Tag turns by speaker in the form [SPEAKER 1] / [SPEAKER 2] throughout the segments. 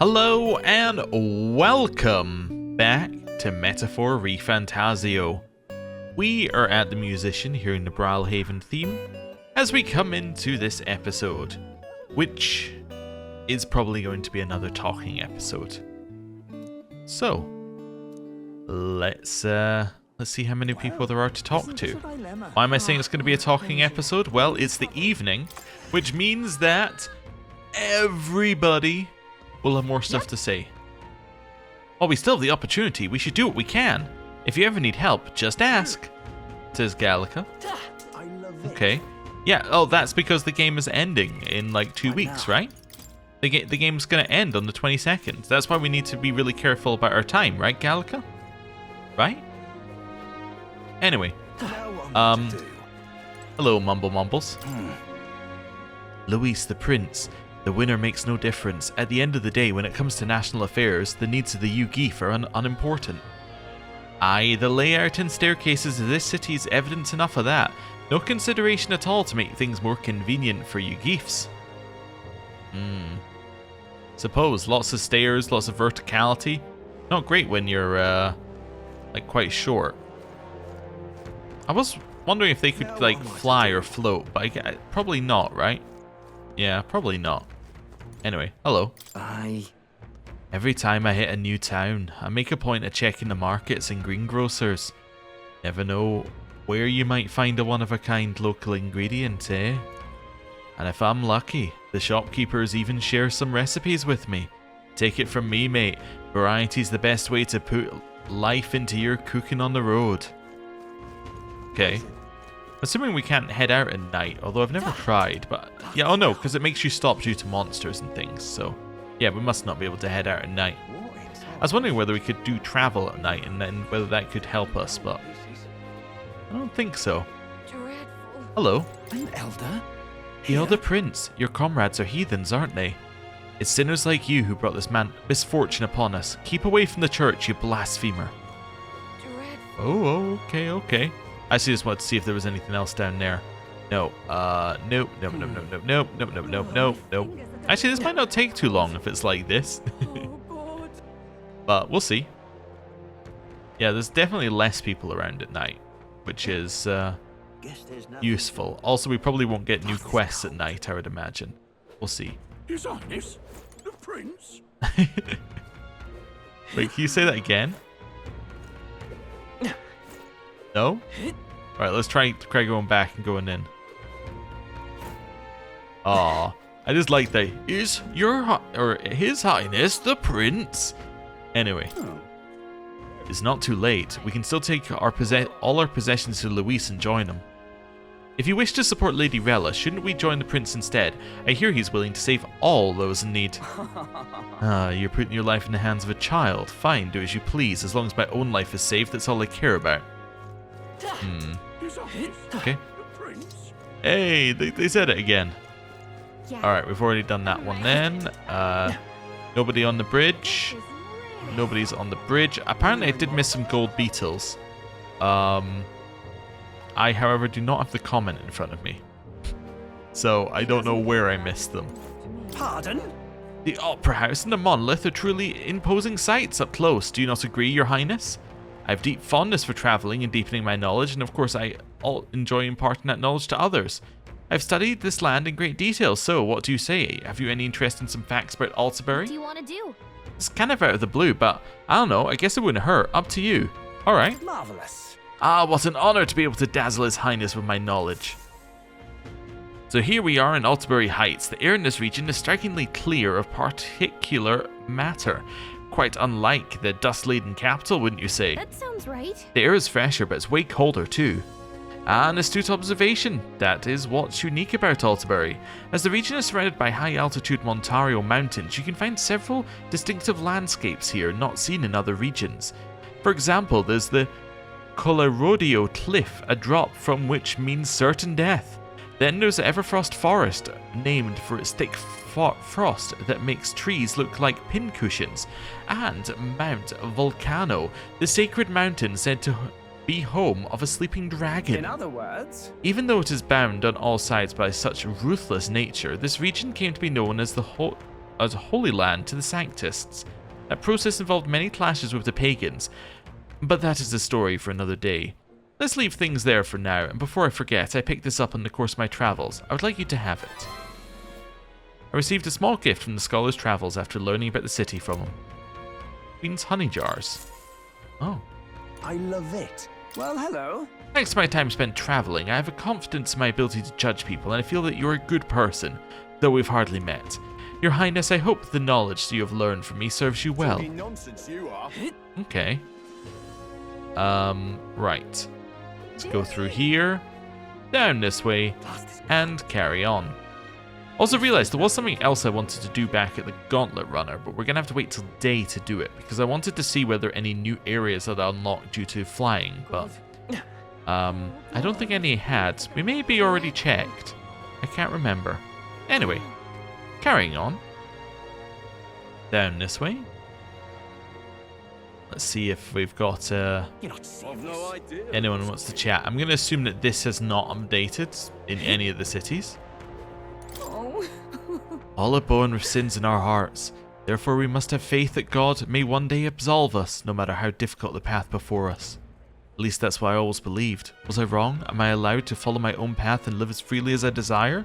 [SPEAKER 1] Hello and welcome back to Metaphor ReFantazio. We are at the Musician here in the Brawlhaven theme as we come into this episode, which is probably going to be another talking episode. So, let's see how many people there are to talk to. Why am I saying it's going to be a talking episode? Well, it's the evening, which means that everybody will have more stuff to say. While we still have the opportunity, we should do what we can. If you ever need help, just ask, says Gallica. Okay. Yeah, oh, that's because the game is ending in like 2 weeks, right? The game's going to end on the 22nd. That's why we need to be really careful about our time, right, Gallica? Right? Anyway. Hello, Mumble Mumbles. Luis the Prince. The winner makes no difference. At the end of the day, when it comes to national affairs, the needs of the UGIF are unimportant. Aye, the layout and staircases of this city is evidence enough of that. No consideration at all to make things more convenient for UGIFs. Suppose, lots of stairs, lots of verticality. Not great when you're, like, quite short. I was wondering if they could, like, fly or float, but probably not, right? Yeah, probably not. Anyway, hello. Every time I hit a new town, I make a point of checking the markets and greengrocers. Never know where you might find a one-of-a-kind local ingredient, eh? And if I'm lucky, the shopkeepers even share some recipes with me. Take it from me, mate. Variety's the best way to put life into your cooking on the road. Okay. Assuming we can't head out at night, although I've never tried, but yeah, oh no, because it makes you stop due to monsters and things, so yeah, we must not be able to head out at night. I was wondering whether we could do travel at night and then whether that could help us, but I don't think so. Hello.
[SPEAKER 2] An elder?
[SPEAKER 1] The Elder Prince. Your comrades are heathens, aren't they? It's sinners like you who brought this misfortune upon us. Keep away from the church, you blasphemer. Oh, okay. I just wanted to see if there was anything else down there. No. Nope. Actually, this might not take too long if it's like this. But we'll see. Yeah, there's definitely less people around at night, which is useful. Also, we probably won't get new quests at night, I would imagine. We'll see.
[SPEAKER 2] His Highness, the Prince.
[SPEAKER 1] Wait, can you say that again? No? Alright, let's try going back and going in. Aw, I just like that. Is His Highness the Prince? Anyway, it's not too late. We can still take all our possessions to Luis and join him. If you wish to support Lady Rella, shouldn't we join the Prince instead? I hear he's willing to save all those in need. You're putting your life in the hands of a child. Fine, do as you please. As long as my own life is saved, that's all I care about. Okay. Hey, they said it again. Alright, we've already done that one then. Nobody on the bridge. Nobody's on the bridge. Apparently I did miss some gold beetles. I, however, do not have the comment in front of me. So I don't know where I missed them.
[SPEAKER 2] Pardon?
[SPEAKER 1] The Opera House and the Monolith are truly imposing sights up close. Do you not agree, Your Highness? I have deep fondness for travelling and deepening my knowledge, and of course I enjoy imparting that knowledge to others. I've studied this land in great detail, so what do you say? Have you any interest in some facts about Altabury?
[SPEAKER 3] What do you want to do?
[SPEAKER 1] It's kind of out of the blue, but I don't know, I guess it wouldn't hurt. Up to you. Alright.
[SPEAKER 2] Marvelous.
[SPEAKER 1] Ah, what an honour to be able to dazzle His Highness with my knowledge. So here we are in Altabury Heights. The air in this region is strikingly clear of particular matter. Quite unlike the dust-laden capital, wouldn't you say?
[SPEAKER 3] That sounds right.
[SPEAKER 1] The air is fresher, but it's way colder too. An astute observation. That is what's unique about Altabury. As the region is surrounded by high-altitude Montario mountains, you can find several distinctive landscapes here not seen in other regions. For example, there's the Colarodio Cliff, a drop from which means certain death. Then there's the Everfrost Forest, named for its thick frost that makes trees look like pincushions, and Mount Volcano, the sacred mountain said to be home of a sleeping dragon.
[SPEAKER 2] In other words,
[SPEAKER 1] even though it is bound on all sides by such ruthless nature, this region came to be known as the as Holy Land to the Sanctists. That process involved many clashes with the pagans, but that is a story for another day. Let's leave things there for now, and before I forget, I picked this up in the course of my travels. I would like you to have it. I received a small gift from the Scholar's travels after learning about the city from him. Queen's honey jars. Oh.
[SPEAKER 2] I love it. Well, hello.
[SPEAKER 1] Thanks to my time spent traveling, I have a confidence in my ability to judge people, and I feel that you're a good person, though we've hardly met. Your Highness, I hope the knowledge that you have learned from me serves you well.
[SPEAKER 2] Nonsense you are.
[SPEAKER 1] Okay. Right. Let's go through here, down this way, and carry on. Also realized there was something else I wanted to do back at the Gauntlet Runner, but we're gonna have to wait till day to do it, because I wanted to see whether any new areas had unlocked due to flying, but I don't think any had. We may be already checked. I can't remember. Anyway, carrying on. Down this way. Let's see if we've got anyone who wants to chat. I'm going to assume that this has not updated in any of the cities. All are born with sins in our hearts. Therefore we must have faith that God may one day absolve us, no matter how difficult the path before us. At least that's what I always believed. Was I wrong? Am I allowed to follow my own path and live as freely as I desire?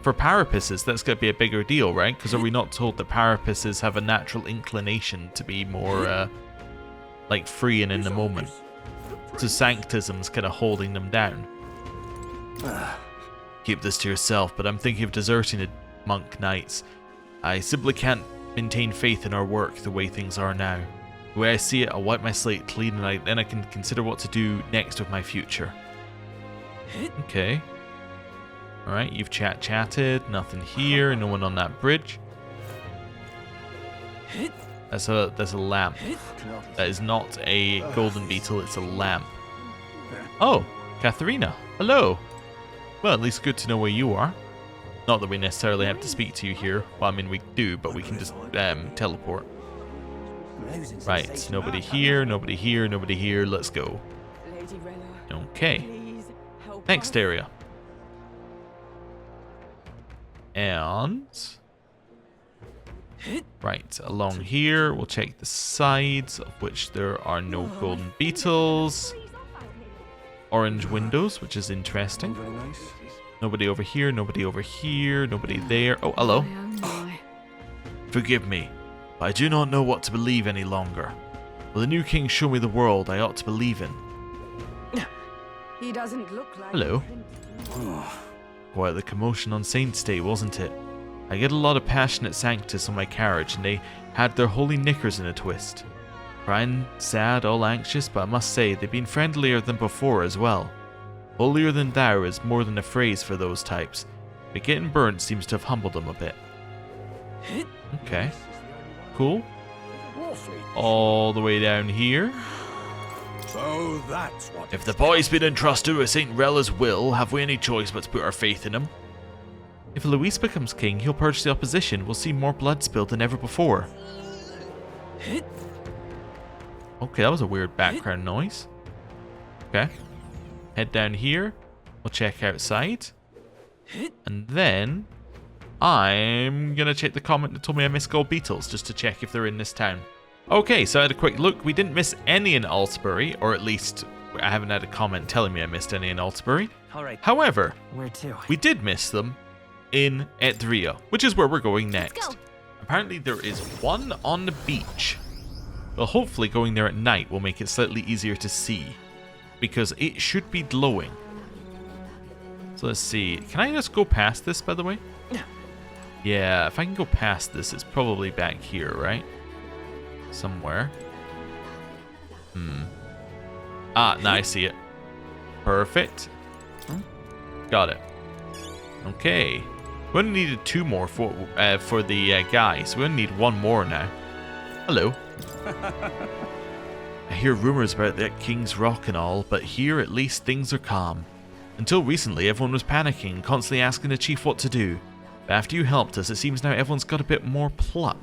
[SPEAKER 1] For parapices, that's going to be a bigger deal, right? Because are we not told that parapices have a natural inclination to be more, like, free and in the moment? So sanctism's kind of holding them down. Keep this to yourself, but I'm thinking of deserting the monk knights. I simply can't maintain faith in our work the way things are now. The way I see it, I'll wipe my slate clean and then I can consider what to do next with my future. Okay. Alright, you've chatted, nothing here, no one on that bridge. That's a lamp. That is not a golden beetle, it's a lamp. Oh, Katharina, hello. Well, at least good to know where you are. Not that we necessarily have to speak to you here. Well, I mean, we do, but we can just teleport. Right, nobody here, nobody here, nobody here. Let's go. Okay. Next area. And... right, along here, we'll check the sides, of which there are no golden beetles. Orange windows, which is interesting. Nobody over here, nobody over here, nobody there. Oh, hello. Forgive me, but I do not know what to believe any longer. Will the new king show me the world I ought to believe in?
[SPEAKER 3] He doesn't look like
[SPEAKER 1] hello. Quite the commotion on Saint's Day, wasn't it? I get a lot of passionate Sanctus on my carriage, and they had their holy knickers in a twist. Crying, sad, all anxious, but I must say they've been friendlier than before as well. Holier than thou is more than a phrase for those types, but getting burnt seems to have humbled them a bit. Okay. Cool. All the way down here.
[SPEAKER 2] So that's what.
[SPEAKER 1] If the boy's been entrusted with St. Rella's will, have we any choice but to put our faith in him? If Luis becomes king, he'll purge the opposition. We'll see more blood spilled than ever before. Okay, that was a weird background noise. Okay. Head down here. We'll check outside. And then I'm going to check the comment that told me I missed gold beetles just to check if they're in this town. Okay, so I had a quick look. We didn't miss any in Altsbury, or at least I haven't had a comment telling me I missed any in Altsbury.
[SPEAKER 2] Alright.
[SPEAKER 1] However,
[SPEAKER 2] Where to?
[SPEAKER 1] we did miss them in Etdria, which is where we're going next. Apparently there is one on the beach. Well, hopefully going there at night will make it slightly easier to see, because it should be glowing. So let's see. Can I just go past this, by the way? Yeah, if I can go past this, it's probably back here, right? Somewhere. Ah, now I see it. Perfect. Got it. Okay. We only needed 2 more for the guy, so we only need 1 more now. Hello. I hear rumors about that King's Rock and all, but here at least things are calm. Until recently, everyone was panicking, constantly asking the chief what to do. But after you helped us, it seems now everyone's got a bit more pluck.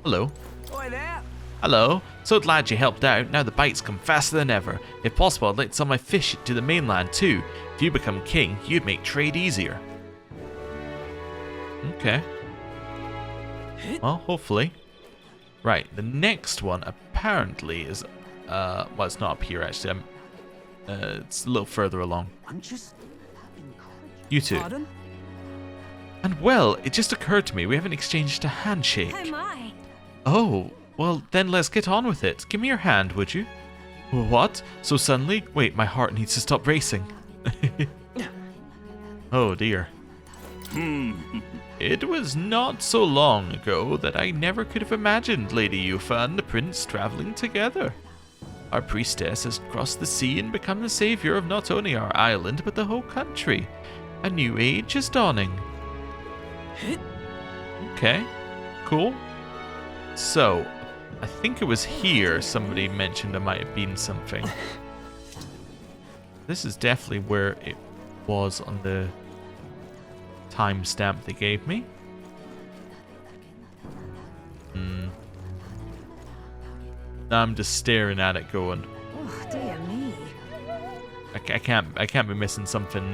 [SPEAKER 1] Hello.
[SPEAKER 2] Oi there.
[SPEAKER 1] Hello. So glad you helped out. Now the bites come faster than ever. If possible, I'd like to sell my fish to the mainland too. If you become king, you'd make trade easier. Okay. Well, hopefully. Right, the next one apparently is... well, it's not up here, actually. It's a little further along.
[SPEAKER 2] I'm just
[SPEAKER 1] You two.
[SPEAKER 2] Pardon?
[SPEAKER 1] And well, it just occurred to me we haven't exchanged a handshake.
[SPEAKER 3] Oh my.
[SPEAKER 1] Oh, well then let's get on with it. Give me your hand, would you? What? So suddenly? Wait, my heart needs to stop racing. Oh dear. It was not so long ago that I never could have imagined Lady Yufa and the prince traveling together. Our priestess has crossed the sea and become the savior of not only our island but the whole country. A new age is dawning. Okay, cool. So, I think it was here somebody mentioned there might have been something. This is definitely where it was on the timestamp they gave me. Now I'm just staring at it going,
[SPEAKER 3] Oh dear me.
[SPEAKER 1] I can't be missing something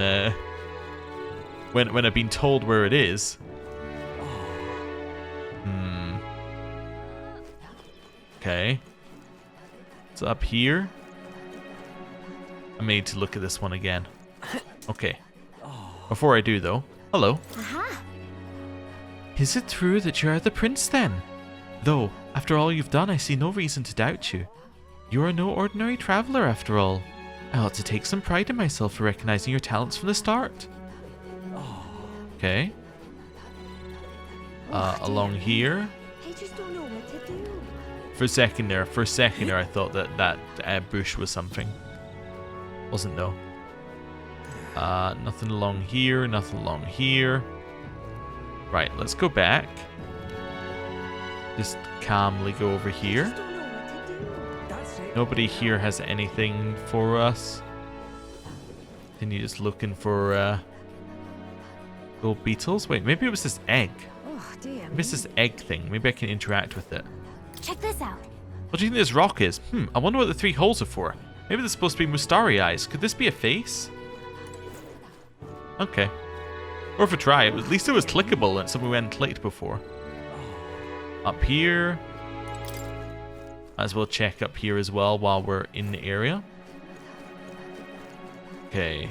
[SPEAKER 1] when I've been told where it is. Okay. It's up here. I may need to look at this one again. Okay. Before I do though, hello. Is it true that you are the prince then? Though, after all you've done, I see no reason to doubt you. You are no ordinary traveler after all. I ought to take some pride in myself for recognizing your talents from the start. Okay. Along here.
[SPEAKER 3] I just don't know what to do.
[SPEAKER 1] For a second there, I thought that bush was something. Wasn't though. Nothing along here, nothing along here. Right, let's go back. Just calmly go over here.
[SPEAKER 3] Don't know what to do.
[SPEAKER 2] That's it.
[SPEAKER 1] Nobody here has anything for us. Then you're just looking for gold beetles. Wait, maybe it was this egg.
[SPEAKER 3] Oh dear
[SPEAKER 1] Maybe it's this egg thing. Maybe I can interact with it.
[SPEAKER 3] Check this out.
[SPEAKER 1] What do you think this rock is? I wonder what the 3 holes are for. Maybe they're supposed to be Mustari eyes. Could this be a face? Okay. Worth a try. At least it was clickable and something we hadn't clicked before. Up here. Might as well check up here as well while we're in the area. Okay.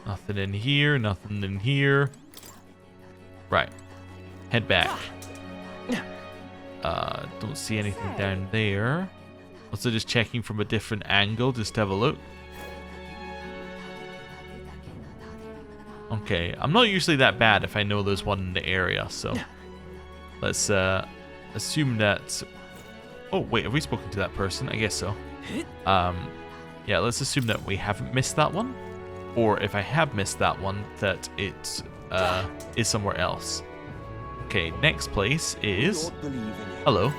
[SPEAKER 1] Nothing in here, nothing in here. Right. Head back. Don't see anything down there. Also just checking from a different angle, just to have a look. Okay, I'm not usually that bad if I know there's one in the area, so let's assume that... Oh, wait, have we spoken to that person? I guess so. Yeah, let's assume that we haven't missed that one. Or if I have missed that one, that it is somewhere else. Okay, next place is... Hello.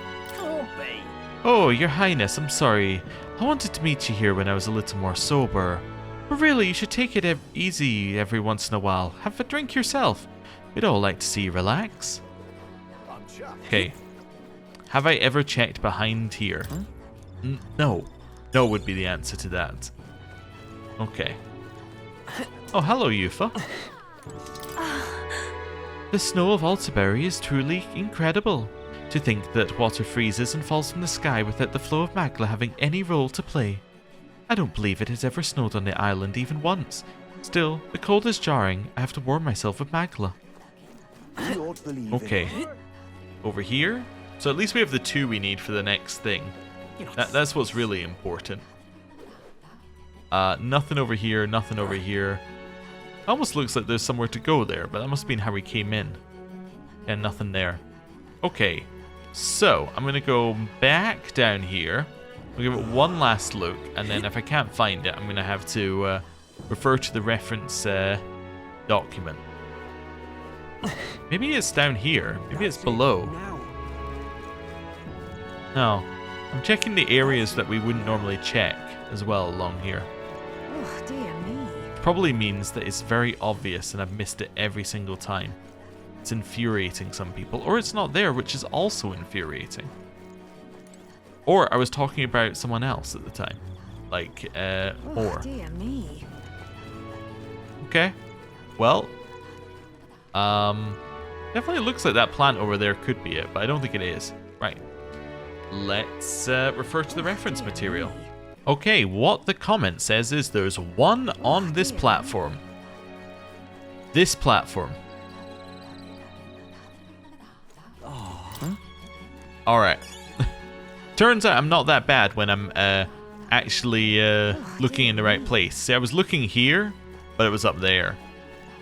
[SPEAKER 1] Oh, Your Highness, I'm sorry. I wanted to meet you here when I was a little more sober. But really, you should take it easy every once in a while. Have a drink yourself. We'd all like to see you relax. Okay. Have I ever checked behind here? No. No would be the answer to that. Okay. Oh, hello, Yufa. The snow of Altaberry is truly incredible. To think that water freezes and falls from the sky without the flow of magma having any role to play. I don't believe it has ever snowed on the island even once. Still, the cold is jarring. I have to warm myself with magma. Okay. Over here. So at least we have the 2 we need for the next thing. That's what's really important. Nothing over here, nothing over here. Almost looks like there's somewhere to go there, but that must have been how we came in. And nothing there. Okay. So, I'm going to go back down here. We'll give it one last look, and then if I can't find it, I'm going to have to refer to the reference document. Maybe it's down here. Maybe it's below. No. I'm checking the areas that we wouldn't normally check as well along here.
[SPEAKER 3] Oh dear me.
[SPEAKER 1] Probably means that it's very obvious and I've missed it every single time. It's infuriating some people. Or it's not there, which is also infuriating. Or I was talking about someone else at the time. Like,
[SPEAKER 3] Oh dear me.
[SPEAKER 1] Okay. Well, Definitely looks like that plant over there could be it, but I don't think it is. Right. Let's refer to the reference material. Okay, what the comment says is there's one on this platform. This platform. Alright. Turns out I'm not that bad when I'm actually looking in the right place. See, I was looking here, but it was up there.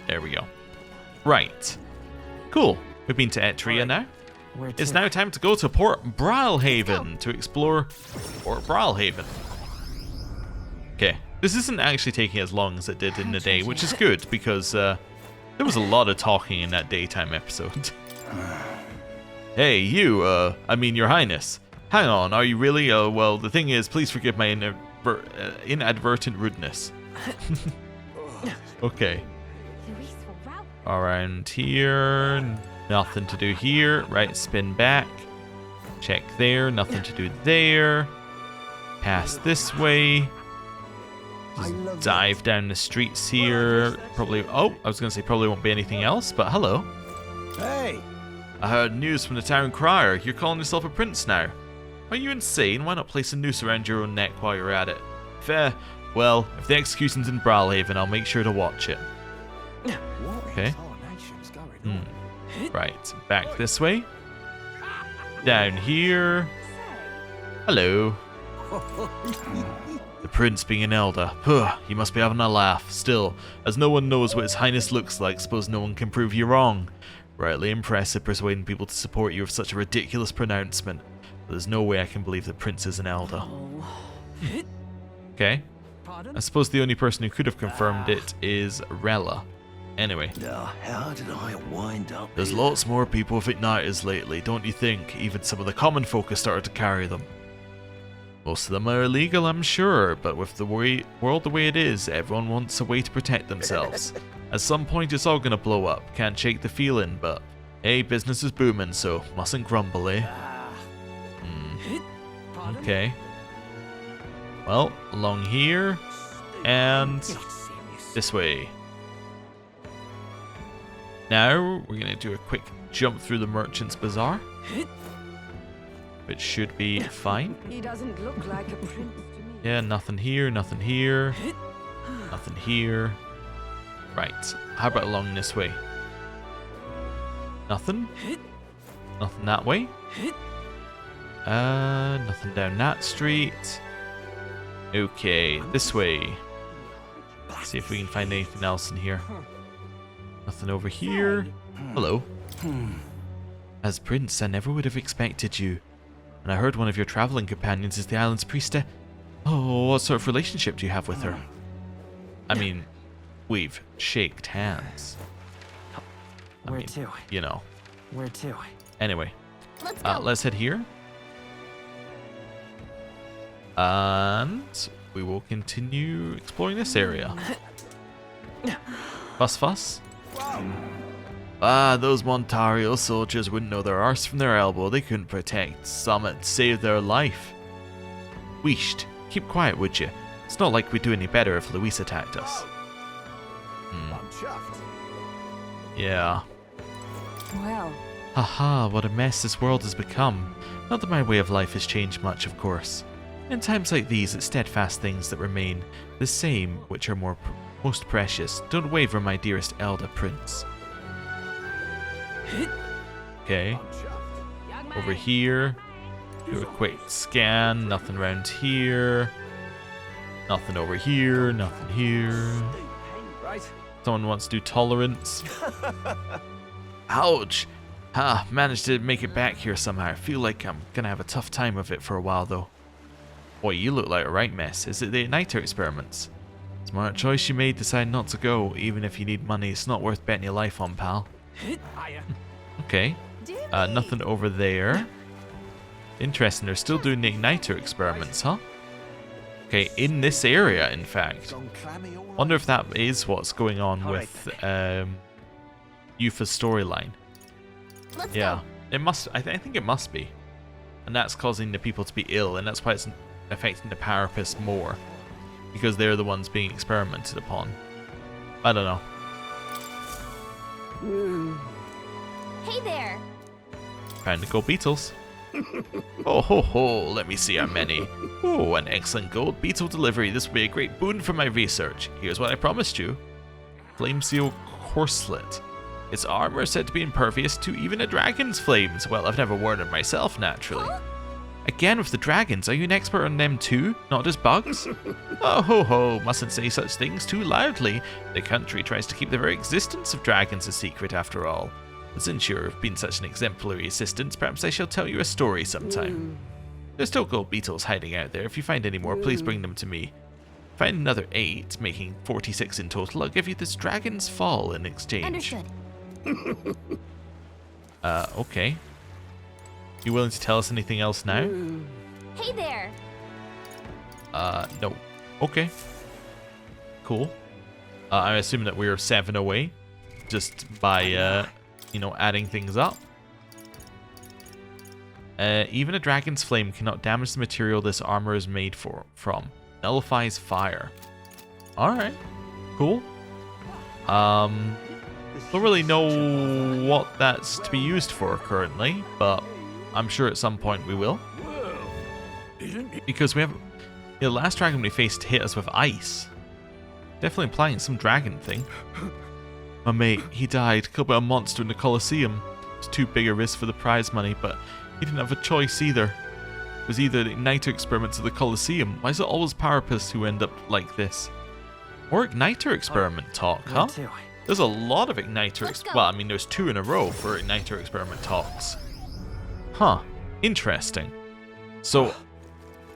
[SPEAKER 1] There we go. Right. Cool. We've been to Etria now. It's now time to go to Port Brilhaven to explore Port Brilhaven. Okay. This isn't actually taking as long as it did in the day, which is good because there was a lot of talking in that daytime episode. Hey, you, I mean, Your Highness. Hang on, are you really? Well, the thing is, please forgive my inadvertent rudeness. Okay. Around here, nothing to do here. Right, spin back. Check there, nothing to do there. Pass this way. Just dive down the streets here. Probably, oh, I was going to say probably won't be anything else, but hello.
[SPEAKER 2] Hey!
[SPEAKER 1] I heard news from the town crier. You're calling yourself a prince now. Are you insane? Why not place a noose around your own neck while you're at it? Fair. Well, if the execution's in Brilhaven, I'll make sure to watch it. Okay. Right, back this way. Down here. Hello. The prince being an elder. Huh, you must be having a laugh. Still, as no one knows what his highness looks like, suppose no one can prove you wrong. Rightly impressive persuading people to support you with such a ridiculous pronouncement. But there's no way I can believe the prince is an elder. Okay. I suppose the only person who could have confirmed it is Rella. Anyway.
[SPEAKER 2] Now, how did I wind up
[SPEAKER 1] There's
[SPEAKER 2] here?
[SPEAKER 1] lots more people with igniters lately, don't you think? Even some of the common folk have started to carry them. Most of them are illegal, I'm sure, but with the world the way it is, everyone wants a way to protect themselves. At some point it's all gonna blow up, can't shake the feeling, but hey, business is booming, so mustn't grumble, eh? Okay. Well, along here, and this way. Now, we're gonna do a quick jump through the Merchant's Bazaar, which should be fine.
[SPEAKER 3] He doesn't look like a prince to me.
[SPEAKER 1] Yeah, nothing here, nothing here, nothing here. Right, how about along this way? Nothing? Nothing that way? Nothing down that street. Okay, this way. Let's see if we can find anything else in here. Nothing over here. Hello. As prince, I never would have expected you. And I heard one of your traveling companions is the island's priestess. Oh, what sort of relationship do you have with her? I mean, we've shaked hands.
[SPEAKER 4] Where to?
[SPEAKER 1] You know.
[SPEAKER 4] Where to?
[SPEAKER 1] Anyway,
[SPEAKER 3] Let's go.
[SPEAKER 1] let's head here. And we will continue exploring this area. Fuss fuss. Ah, those Montario soldiers wouldn't know their arse from their elbow. They couldn't protect Summit, save their life. Wheesht, keep quiet, would you? It's not like we'd do any better if Luis attacked us.
[SPEAKER 2] I'm chuffed.
[SPEAKER 1] Yeah.
[SPEAKER 3] Well,
[SPEAKER 1] Haha, what a mess this world has become. Not that my way of life has changed much, of course. In times like these, it's steadfast things that remain, the same which are most precious. Don't waver, my dearest elder prince. Okay, over here. Do a quick scan. Nothing around here. Nothing over here. Nothing here.
[SPEAKER 2] Right?
[SPEAKER 1] Someone wants to do tolerance. Ouch! Ha! Managed to make it back here somehow. I feel like I'm gonna have a tough time of it for a while though. Boy, you look like a right mess. Is it the igniter experiments? Smart choice you made, decide not to go. Even if you need money, it's not worth betting your life on, pal. Okay. Nothing over there. Interesting, they're still doing the igniter experiments, huh? Okay, in this area, in fact. Wonder if that is what's going on with Yufa's storyline.
[SPEAKER 3] let's
[SPEAKER 1] Yeah,
[SPEAKER 3] go.
[SPEAKER 1] it must. I think it must be, and that's causing the people to be ill, and that's why it's affecting the Parapists more, because they're the ones being experimented upon. I don't know.
[SPEAKER 3] Hey there.
[SPEAKER 1] Found the gold beetles. Oh ho ho, let me see how many. Oh, an excellent gold beetle delivery. This will be a great boon for my research. Here's what I promised you. Flame seal corselet. Its armor is said to be impervious to even a dragon's flames. Well, I've never worn it myself, naturally. Again with the dragons, are you an expert on them too? Not just bugs? Oh ho ho, mustn't say such things too loudly. The country tries to keep the very existence of dragons a secret after all. But since you've been such an exemplary assistant, perhaps I shall tell you a story sometime. There's still gold beetles hiding out there. If you find any more, please bring them to me. Find another 8, making 46 in total. I'll give you this dragon's fall in exchange.
[SPEAKER 3] Understood.
[SPEAKER 1] Okay. You willing to tell us anything else now?
[SPEAKER 3] Hey there.
[SPEAKER 1] No. Okay. Cool. I assume that we're 7 away, just by, you know, adding things up. Even a dragon's flame cannot damage the material this armor is made from. Nullifies fire. Alright. Cool. Don't really know what that's to be used for currently, but I'm sure at some point we will. Because we have... The last dragon we faced hit us with ice. Definitely implying some dragon thing. My mate, he died, killed by a monster in the Colosseum. It was too big a risk for the prize money, but he didn't have a choice either. It was either the igniter experiments of the Colosseum. Why is it always Parapaths who end up like this? Or igniter experiment talk, huh?
[SPEAKER 4] Where to?
[SPEAKER 1] There's a lot of igniter...
[SPEAKER 3] Let's go.
[SPEAKER 1] Well, I mean, there's 2 in a row for igniter experiment talks. Huh. Interesting. So,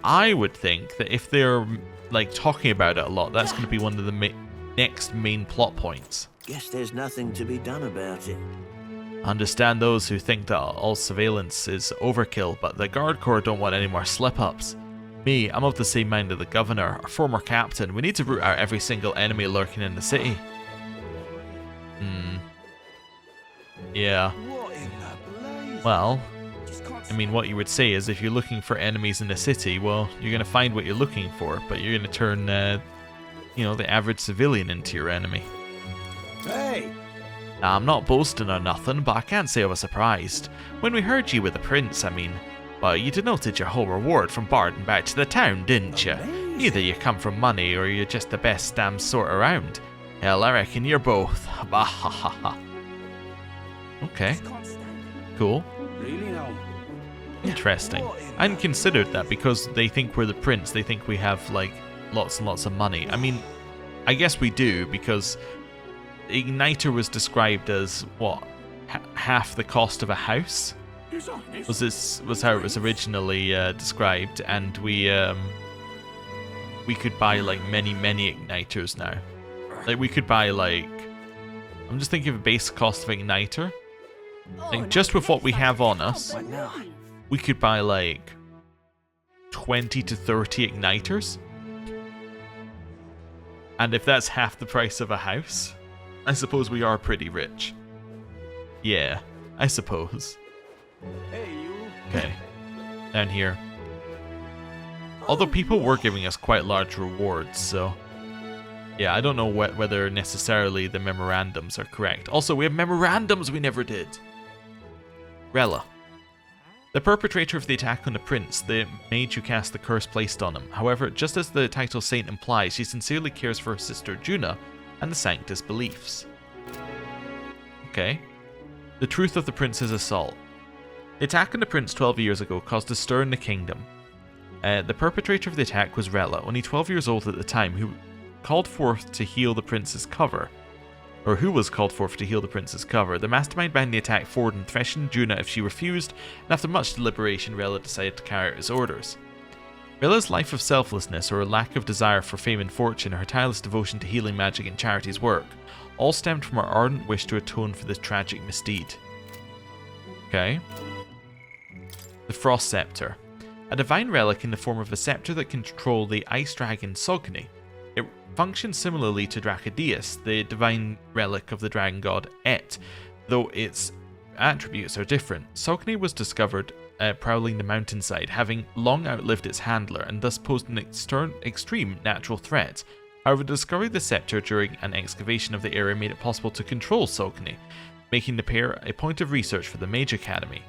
[SPEAKER 1] I would think that if they're, like, talking about it a lot, that's going to be one of the next main plot points.
[SPEAKER 2] Guess there's nothing to be done about it.
[SPEAKER 1] I understand those who think that all surveillance is overkill, but the Guard Corps don't want any more slip-ups. Me, I'm of the same mind as the Governor, our former captain. We need to root out every single enemy lurking in the city. Yeah.
[SPEAKER 2] What in the blaze?
[SPEAKER 1] Well,
[SPEAKER 2] Just can't
[SPEAKER 1] I mean, what you would say is if you're looking for enemies in the city, well, you're going to find what you're looking for, but you're going to turn, you know, the average civilian into your enemy.
[SPEAKER 2] Hey!
[SPEAKER 1] Now, I'm not boasting or nothing, but I can't say I was surprised. When we heard you with the prince, I mean, well, you denoted your whole reward from Barton back to the town, didn't you? Either you come from money or you're just the best damn sort around. Hell, I reckon you're both. Bah ha ha ha. Okay,
[SPEAKER 2] Just can't stand it.
[SPEAKER 1] cool.
[SPEAKER 2] Really no.
[SPEAKER 1] Interesting. I hadn't considered that because they think we're the prince. They think we have, like, lots and lots of money. I mean, I guess we do because Igniter was described as, what, half the cost of a house? Was how it was originally described, and we could buy, like, many Igniters now. Like, we could buy, like... I'm just thinking of a base cost of Igniter. Like, just with what we have on us,
[SPEAKER 4] What now?
[SPEAKER 1] we could buy like 20 to 30 igniters. And if that's half the price of a house, I suppose we are pretty rich. Yeah, I suppose.
[SPEAKER 2] Hey, you.
[SPEAKER 1] Okay, down here. Although people were giving us quite large rewards, so... Yeah, I don't know whether necessarily the memorandums are correct. Also, we have memorandums we never did. Rella. The perpetrator of the attack on the prince, the mage who cast the curse placed on him. However, just as the title saint implies, she sincerely cares for her sister Juna and the Sanctus beliefs. Okay. The truth of the prince's assault. The attack on the prince 12 years ago caused a stir in the kingdom. The perpetrator of the attack was Rella, only 12 years old at the time, who called forth to heal the prince's cover. Or who was called forth to heal the prince's cover. The mastermind behind the attack forward and threatened Juna if she refused, and after much deliberation, Rella decided to carry out his orders. Rella's life of selflessness, or lack of desire for fame and fortune, her tireless devotion to healing magic and charity's work, all stemmed from her ardent wish to atone for this tragic misdeed. Okay. The Frost Scepter. A divine relic in the form of a scepter that can control the ice dragon Sogni. It functions similarly to Dracodius, the divine relic of the dragon god Et, though its attributes are different. Sogni was discovered prowling the mountainside, having long outlived its handler and thus posed an extreme natural threat. However, the discovery of the scepter during an excavation of the area made it possible to control Sogni. making the pair a point of research for the Mage Academy.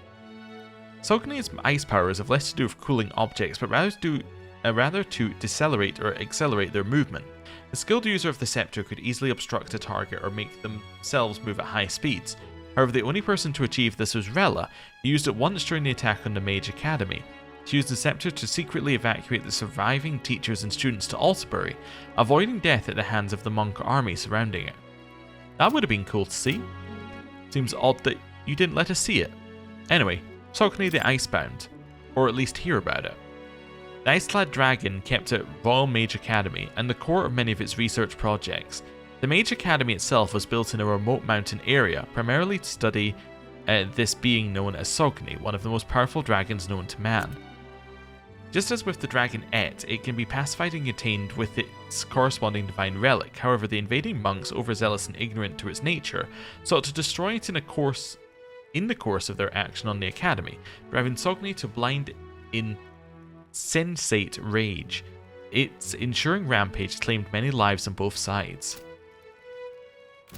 [SPEAKER 1] Sogni's ice powers have less to do with cooling objects, but rather to decelerate or accelerate their movement. A skilled user of the scepter could easily obstruct a target or make themselves move at high speeds. However, the only person to achieve this was Rella, who used it once during the attack on the Mage Academy. She used the scepter to secretly evacuate the surviving teachers and students to Altabury, avoiding death at the hands of the monk army surrounding it. That would have been cool to see. Seems odd that you didn't let us see it. Anyway, Sogni the Icebound, or at least hear about it. The ice-clad dragon kept at Royal Mage Academy and the core of many of its research projects. The Mage Academy itself was built in a remote mountain area, primarily to study this being known as Sogni, one of the most powerful dragons known to man. Just as with the dragon Et, it can be pacified and contained with its corresponding divine relic. However, the invading monks, overzealous and ignorant to its nature, sought to destroy it in the course of their action on the academy, driving Sogni to blind insensate rage. Its ensuing rampage claimed many lives on both sides.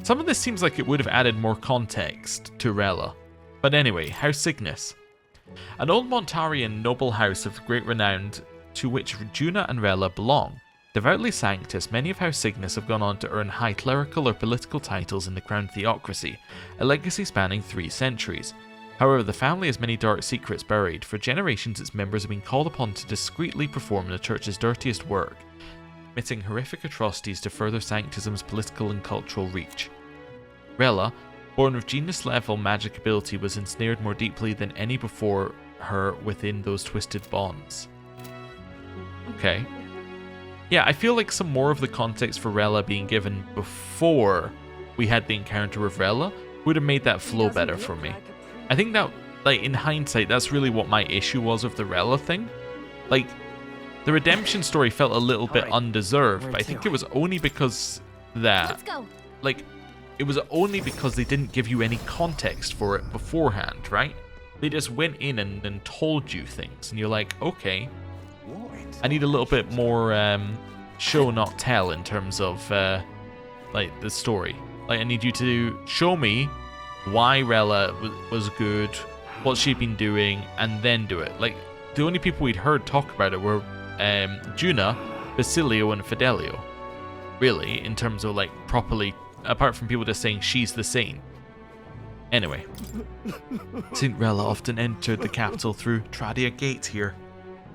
[SPEAKER 1] Some of this seems like it would have added more context to Rella. But anyway, House Cygnus. An old Montarian noble house of great renown to which Juna and Rella belong. Devoutly sanctus, many of House Cygnus have gone on to earn high clerical or political titles in the Crown Theocracy, a legacy spanning 3 centuries. However, the family has many dark secrets buried. For generations, its members have been called upon to discreetly perform the church's dirtiest work, committing horrific atrocities to further sanctism's political and cultural reach. Rella, born with genius-level magic ability, was ensnared more deeply than any before her within those twisted bonds. Okay. Yeah, I feel like some more of the context for Rella being given before we had the encounter with Rella would have made that flow better for me. I think that, like, in hindsight, that's really what my issue was with the Rella thing. Like, the redemption story felt a little bit undeserved, but I think it was only because that, like, it was only because they didn't give you any context for it beforehand, right? They just went in and told you things, and you're like, okay, I need a little bit more show not tell in terms of like the story. Like, I need you to show me why Rella was good, what she'd been doing, and then do it. Like, the only people we'd heard talk about it were Juna, Basilio, and Fidelio. Really, in terms of like properly, apart from people just saying she's the saint. Anyway, Saint Rella often entered the capital through Tradia Gate here.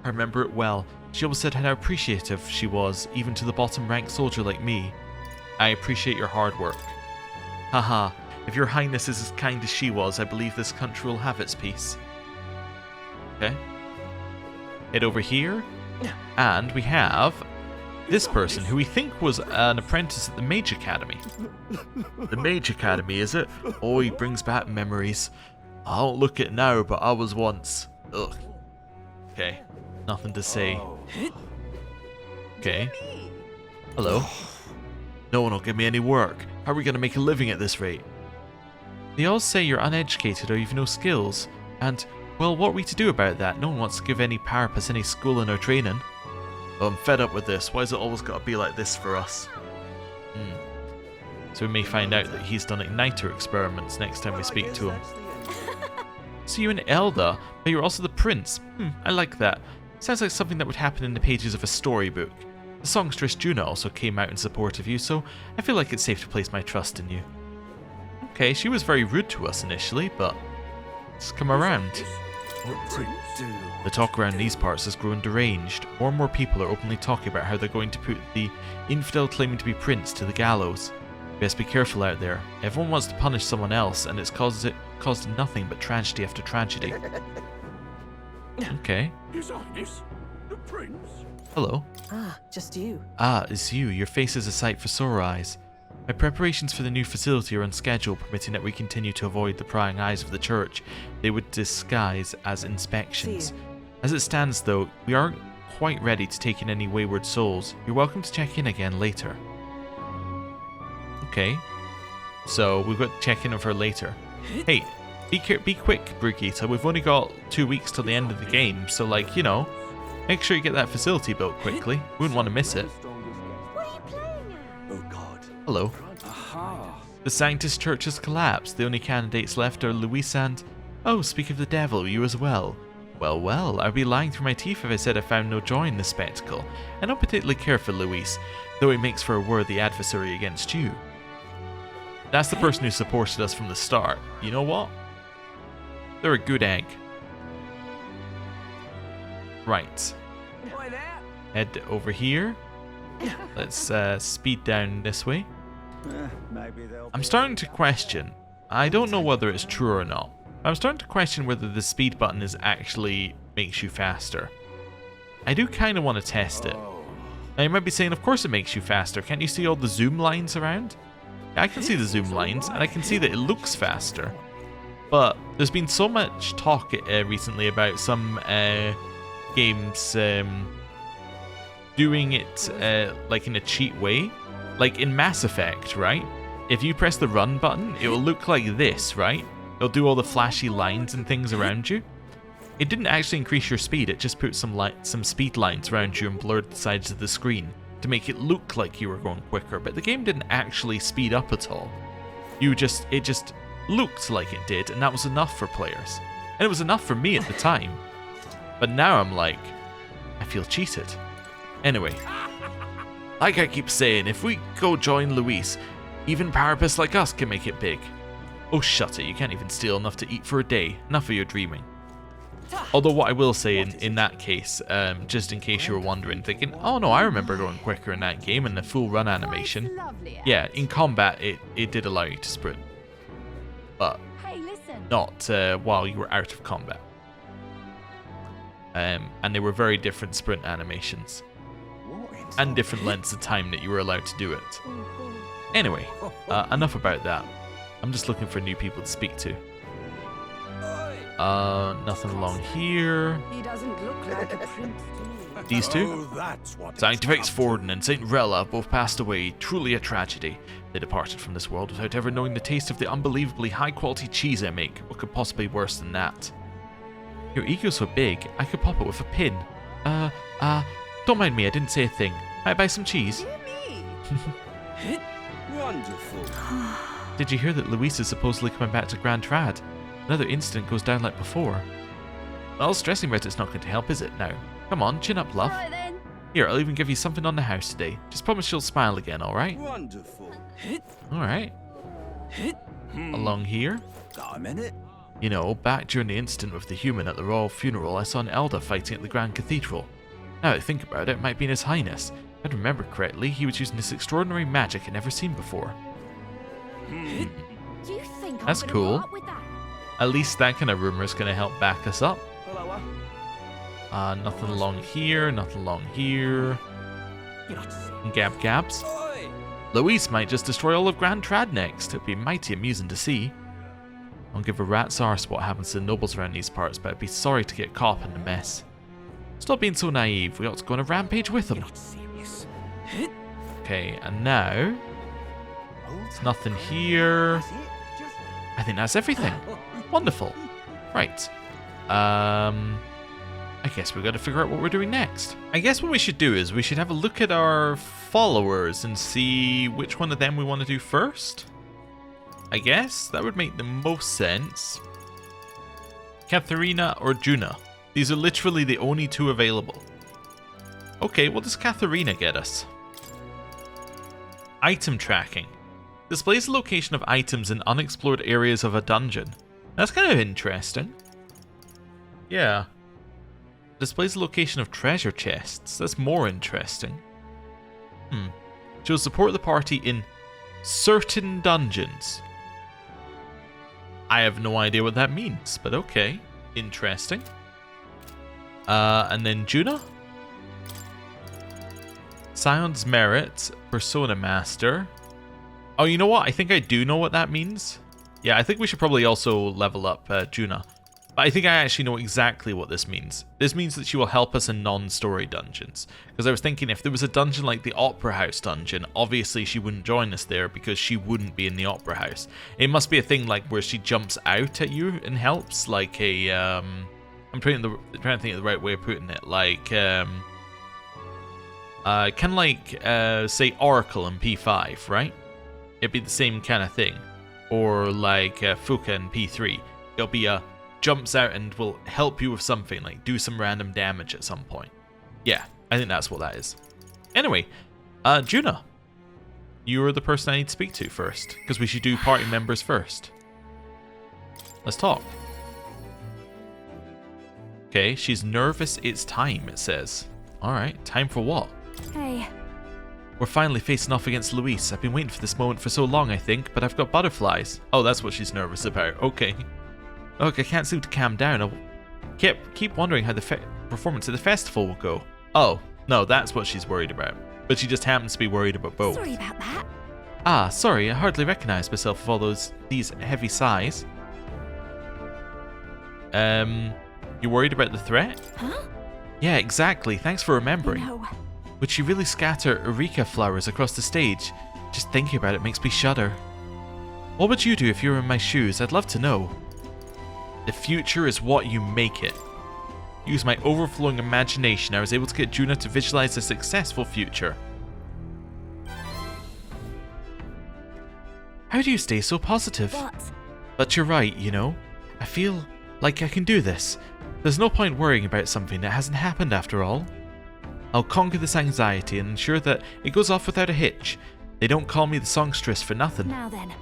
[SPEAKER 1] I remember it well. She always said how appreciative she was, even to the bottom-ranked soldier like me. I appreciate your hard work. Haha, if your highness is as kind as she was, I believe this country will have its peace. Okay. Head over here, and we have this person, who we think was an apprentice at the Mage Academy. The Mage Academy, is it? Oh, he brings back memories. I don't look it now, but I was once. Ugh. Okay, nothing to say. Okay. Hello. No one will give me any work. How are we going to make a living at this rate? They all say you're uneducated or you've no skills. And, well, what are we to do about that? No one wants to give any Parapus any schooling or training. Oh, I'm fed up with this. Why's it always got to be like this for us? So we may find out that he's done igniter experiments next time we speak to him. So you're an elder, but you're also the prince. I like that. Sounds like something that would happen in the pages of a storybook. The songstress Juna also came out in support of you, so I feel like it's safe to place my trust in you. Okay, she was very rude to us initially, but let's come around. The talk around these parts has grown deranged. More and more people are openly talking about how they're going to put the infidel claiming to be prince to the gallows. Best be careful out there. Everyone wants to punish someone else, and it's caused nothing but tragedy after tragedy. Okay.
[SPEAKER 2] His Highness, the Prince.
[SPEAKER 5] Hello.
[SPEAKER 3] Ah, just you.
[SPEAKER 5] Ah, it's you. Your face is a sight for sore eyes. My preparations for the new facility are on schedule, permitting that we continue to avoid the prying eyes of the church. They would disguise as inspections. As it stands, though, we aren't quite ready to take in any wayward souls. You're welcome to check in again later. Okay. So, we've got to check in with her later. Hey, be quick, Brigitte. We've only got 2 weeks till the end of the game, so, like, you know, make sure you get that facility built quickly. We wouldn't want to miss it.
[SPEAKER 3] What are you playing at?
[SPEAKER 2] Oh God.
[SPEAKER 5] Hello.
[SPEAKER 2] Aha.
[SPEAKER 5] The Sanctus Church has collapsed. The only candidates left are Luis and... Oh, speak of the devil, you as well. Well, well, I'd be lying through my teeth if I said I found no joy in the spectacle. I don't particularly care for Luis, though he makes for a worthy adversary against you. That's the person who supported us from the start. You know what? They're a good egg. Right. Head over here. Let's speed down this way. I'm starting to question. I don't know whether it's true or not. I'm starting to question whether the speed button is actually makes you faster. I do kind of want to test it. Now you might be saying, of course it makes you faster. Can't you see all the zoom lines around? Yeah, I can see the zoom lines, and I can see that it looks faster. But there's been so much talk recently about some games doing it like in a cheat way. Like in Mass Effect, right? If you press the run button, it will look like this, right? It'll do all the flashy lines and things around you. It didn't actually increase your speed, it just put some speed lines around you and blurred the sides of the screen to make it look like you were going quicker, but the game didn't actually speed up at all. It just looked like it did, and that was enough for players. And it was enough for me at the time. But now I'm like, I feel cheated. Anyway, like I keep saying, if we go join Luis, even Parapists like us can make it big. Oh shut it, you can't even steal enough to eat for a day. Enough of your dreaming. Although what I will say in that case, just in case you were wondering, thinking, oh no, I remember going quicker in that game in the full run animation. Yeah, in combat it did allow you to sprint. But not while you were out of combat. And they were very different sprint animations. And different lengths of time that you were allowed to do it. Anyway, enough about that. I'm just looking for new people to speak to. Nothing along here.
[SPEAKER 3] He doesn't look like a prince to me.
[SPEAKER 5] These two? Sanctifex Forden and Saint Rella both passed away. Truly a tragedy. They departed from this world without ever knowing the taste of the unbelievably high-quality cheese I make. What could possibly be worse than that? Your ego's so big, I could pop it with a pin. Don't mind me, I didn't say a thing. Might I buy some cheese?
[SPEAKER 2] Wonderful.
[SPEAKER 5] Did you hear that Luis is supposedly coming back to Grand Trad? Another incident goes down like before. Well, stressing about it's not going to help, is it now? Come on, chin up, love.
[SPEAKER 3] Right then.
[SPEAKER 5] Here, I'll even give you something on the house today. Just promise you'll smile again, alright?
[SPEAKER 2] Wonderful.
[SPEAKER 5] Alright. Along here.
[SPEAKER 2] Got a minute?
[SPEAKER 5] You know, back during the incident with the human at the royal funeral, I saw an elder fighting at the Grand Cathedral. Now that I think about it, it might be in His Highness. If I remember correctly, he was using this extraordinary magic I'd never seen before.
[SPEAKER 3] Do you think
[SPEAKER 5] That's
[SPEAKER 3] I'm
[SPEAKER 5] cool.
[SPEAKER 3] gonna put up with that?
[SPEAKER 5] At least that kind of rumor is going to help back us up. Nothing along here, nothing along here. Gab gabs. Luis might just destroy all of Grand Trad next. It'd be mighty amusing to see. I don't give a rat's arse what happens to the nobles around these parts, but I'd be sorry to get caught up in the mess. Stop being so naive. We ought to go on a rampage with them. Okay, and now there's nothing here. I think that's everything. Wonderful. Right. I guess we've got to figure out what we're doing next. I guess what we should do is we should have a look at our followers and see which one of them we want to do first. I guess that would make the most sense. Katharina or Juna. These are literally the only two available. Okay, what does Katharina get us? Item tracking. Displays the location of items in unexplored areas of a dungeon. That's kind of interesting. Yeah. Displays the location of treasure chests. That's more interesting. She'll support the party in certain dungeons. I have no idea what that means, but okay. Interesting. And then Juna? Scion's Merit, Persona Master. Oh, you know what? I think I do know what that means. Yeah, I think we should probably also level up Juna. But I think I actually know exactly what this means. This means that she will help us in non-story dungeons. Because I was thinking if there was a dungeon like the Opera House dungeon, obviously she wouldn't join us there because she wouldn't be in the Opera House. It must be a thing like where she jumps out at you and helps, like a... I'm trying to think of the right way of putting it. Like, kind of like, say, Oracle in P5, right?
[SPEAKER 1] it'd be the same kind of thing. Or like Fuka in P3. It'll be a jumps out and will help you with something, like do some random damage at some point. Yeah, I think that's what that is. Anyway, Juna. You're the person I need to speak to first, because we should do party members first. Let's talk. Okay, she's nervous. It's time, it says. Alright, time for what?
[SPEAKER 3] Hey.
[SPEAKER 5] We're finally facing off against Luis. I've been waiting for this moment for so long, I think, but I've got butterflies.
[SPEAKER 1] Oh, that's what she's nervous about. Okay.
[SPEAKER 5] Look, I can't seem to calm down. I keep wondering how the performance at the festival will go.
[SPEAKER 1] Oh, no, that's what she's worried about. But she just happens to be worried about both.
[SPEAKER 3] Sorry about that.
[SPEAKER 5] Ah, sorry, I hardly recognize myself with all these heavy sighs.
[SPEAKER 1] You worried about the threat?
[SPEAKER 3] Huh?
[SPEAKER 5] Yeah, exactly. Thanks for remembering.
[SPEAKER 3] No.
[SPEAKER 5] Would she really scatter Eureka flowers across the stage? Just thinking about it makes me shudder. What would you do if you were in my shoes? I'd love to know.
[SPEAKER 1] The future is what you make it. Use my overflowing imagination, I was able to get Juna to visualize a successful future.
[SPEAKER 5] How do you stay so positive? But you're right, you know. I feel like I can do this. There's no point worrying about something that hasn't happened after all. I'll conquer this anxiety and ensure that it goes off without a hitch. They don't call me the songstress for nothing.
[SPEAKER 3] Now then.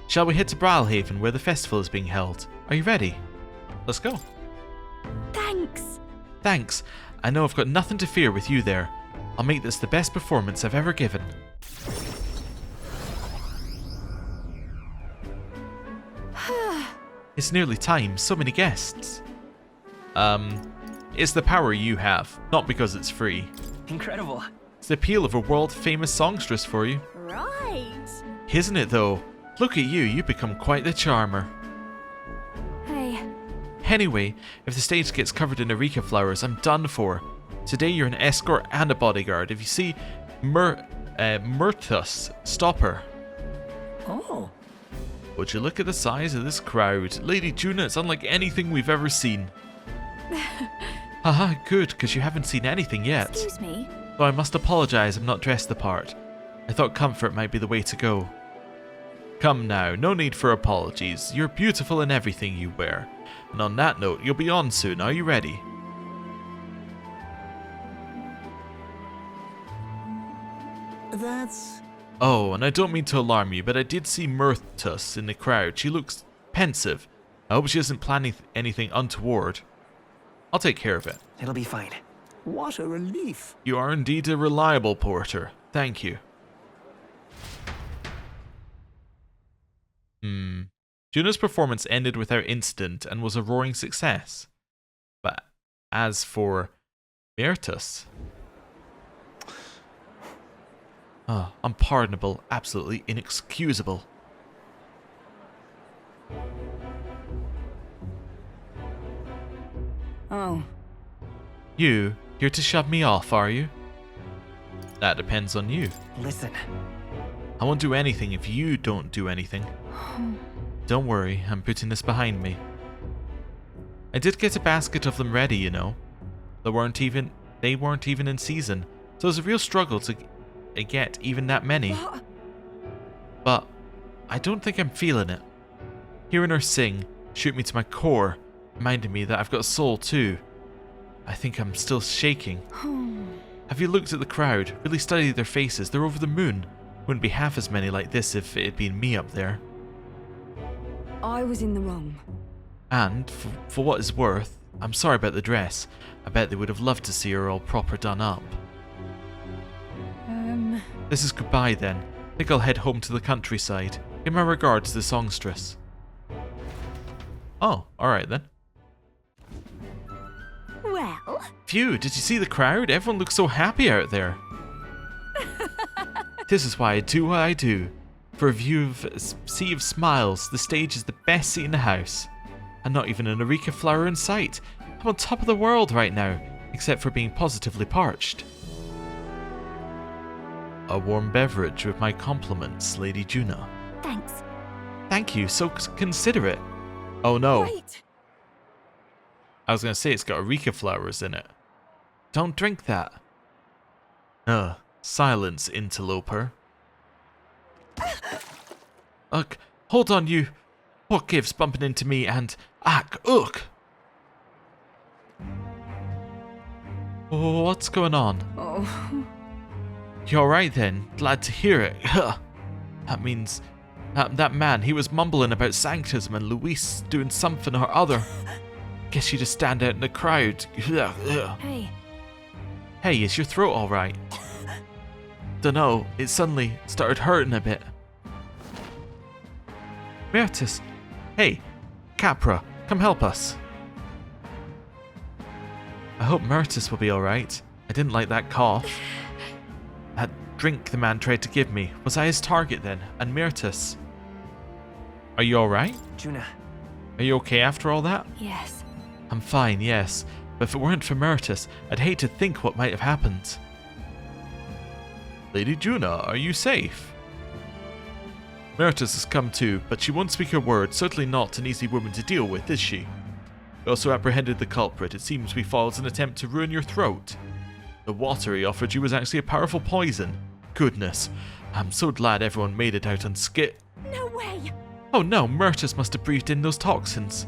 [SPEAKER 5] Shall we head to Bralhaven where the festival is being held? Are you ready?
[SPEAKER 1] Let's go.
[SPEAKER 3] Thanks.
[SPEAKER 5] Thanks. I know I've got nothing to fear with you there. I'll make this the best performance I've ever given. It's nearly time. So many guests.
[SPEAKER 1] It's the power you have, not because it's free.
[SPEAKER 4] Incredible.
[SPEAKER 5] It's the appeal of a world-famous songstress for you.
[SPEAKER 3] Right.
[SPEAKER 5] Isn't it though? Look at you, you've become quite the charmer.
[SPEAKER 3] Hey.
[SPEAKER 5] Anyway, if the stage gets covered in Eureka flowers, I'm done for. Today you're an escort and a bodyguard. If you see Myrtus, stop her.
[SPEAKER 4] Oh.
[SPEAKER 1] Would you look at the size of this crowd? Lady Juna, it's unlike anything we've ever seen.
[SPEAKER 5] Haha, good, because you haven't seen anything yet.
[SPEAKER 3] Excuse me.
[SPEAKER 5] Though I must apologize, I'm not dressed the part. I thought comfort might be the way to go.
[SPEAKER 1] Come now, no need for apologies. You're beautiful in everything you wear. And on that note, you'll be on soon. Are you ready?
[SPEAKER 2] That's...
[SPEAKER 1] Oh, and I don't mean to alarm you, but I did see Myrtus in the crowd. She looks pensive. I hope she isn't planning anything untoward. I'll take care of it.
[SPEAKER 4] It'll be fine.
[SPEAKER 2] what a relief.
[SPEAKER 1] You are indeed a reliable porter. Thank you. Juno's performance ended without incident and was a roaring success. But as for Myrtus... unpardonable, absolutely inexcusable.
[SPEAKER 3] Oh.
[SPEAKER 5] You, here to shove me off, are you?
[SPEAKER 1] That depends on you.
[SPEAKER 4] Listen.
[SPEAKER 5] I won't do anything if you don't do anything. Don't worry, I'm putting this behind me. I did get a basket of them ready, you know. They weren't even in season, so it was a real struggle to get even that many.
[SPEAKER 3] What?
[SPEAKER 5] But I don't think I'm feeling it. Hearing her sing shoot me to my core, reminding me that I've got a soul too. I think I'm still shaking. Have you looked at the crowd? Really studied their faces? They're over the moon. Wouldn't be half as many like this if it had been me up there.
[SPEAKER 3] I was in the wrong.
[SPEAKER 5] And, for what it's worth, I'm sorry about the dress. I bet they would have loved to see her all proper done up. This is goodbye then. I think I'll head home to the countryside. Give my regards to the songstress.
[SPEAKER 1] Oh, alright then.
[SPEAKER 3] Well?
[SPEAKER 5] Phew, did you see the crowd? Everyone looks so happy out there. This is why I do what I do. For a sea of smiles, the stage is the best seat in the house. And not even an Eureka flower in sight. I'm on top of the world right now, except for being positively parched. A warm beverage with my compliments, Lady Juna.
[SPEAKER 3] Thanks.
[SPEAKER 5] Thank you, so considerate. Oh no.
[SPEAKER 3] Wait.
[SPEAKER 1] I was going to say it's got Eureka flowers in it.
[SPEAKER 5] Don't drink that.
[SPEAKER 1] Silence, interloper.
[SPEAKER 5] Ugh, hold on, you. What gives bumping into me and ugh. Oh, what's going on?
[SPEAKER 3] Oh.
[SPEAKER 5] You alright then? Glad to hear it. That means that man, he was mumbling about sanctism and Luis doing something or other. Guess you just stand out in the crowd.
[SPEAKER 3] Hey.
[SPEAKER 5] Hey, is your throat alright? Dunno, it suddenly started hurting a bit. Myrtis, hey, Capra, come help us. I hope Myrtis will be alright. I didn't like that cough. That drink the man tried to give me, was I his target then? And Myrtis? Are you alright?
[SPEAKER 4] Juna.
[SPEAKER 5] Are you okay after all that?
[SPEAKER 3] Yes.
[SPEAKER 5] I'm fine, yes. But if it weren't for Myrtis, I'd hate to think what might have happened. Lady Juna, are you safe? Myrtis has come too, but she won't speak a word, certainly not an easy woman to deal with, is she? We also apprehended the culprit. It seems we followed an attempt to ruin your throat. The water he offered you was actually a powerful poison. Goodness, I'm so glad everyone made it out unscathed.
[SPEAKER 3] No way.
[SPEAKER 5] Oh no, Myrtis must have breathed in those toxins.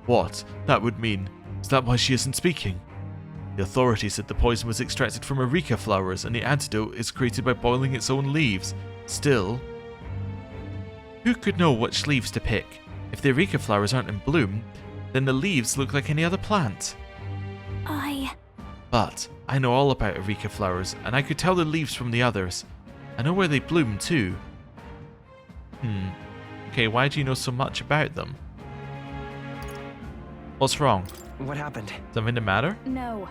[SPEAKER 5] What? That would mean... Is that why she isn't speaking? The authorities said the poison was extracted from areca flowers and the antidote is created by boiling its own leaves. Still... Who could know which leaves to pick? If the areca flowers aren't in bloom, then the leaves look like any other plant. But I know all about areca flowers and I could tell the leaves from the others. I know where they bloom too. Okay, why do you know so much about them? What's wrong?
[SPEAKER 4] What happened?
[SPEAKER 5] Something the matter?
[SPEAKER 3] No.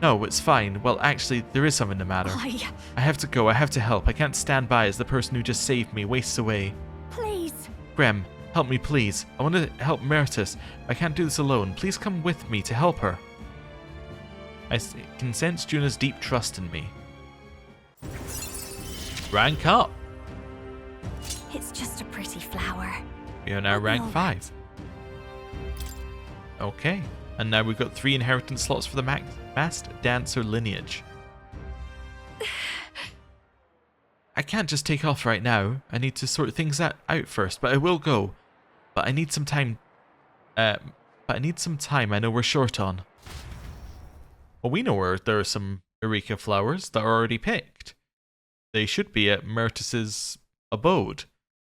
[SPEAKER 5] No, it's fine. Well, actually, there is something the matter. I have to go. I have to help. I can't stand by as the person who just saved me wastes away.
[SPEAKER 3] Please.
[SPEAKER 5] Grem, help me, please. I want to help Myrtis. I can't do this alone. Please come with me to help her. I can sense Juna's deep trust in me. Rank up.
[SPEAKER 3] It's just a pretty flower.
[SPEAKER 5] We are now rank 5. Okay. And now we've got 3 inheritance slots for the masked dancer lineage. I can't just take off right now. I need to sort things out first, but I will go. But I need some time. I know we're short on. Well, we know where there are some areca flowers that are already picked. They should be at Myrtis's abode,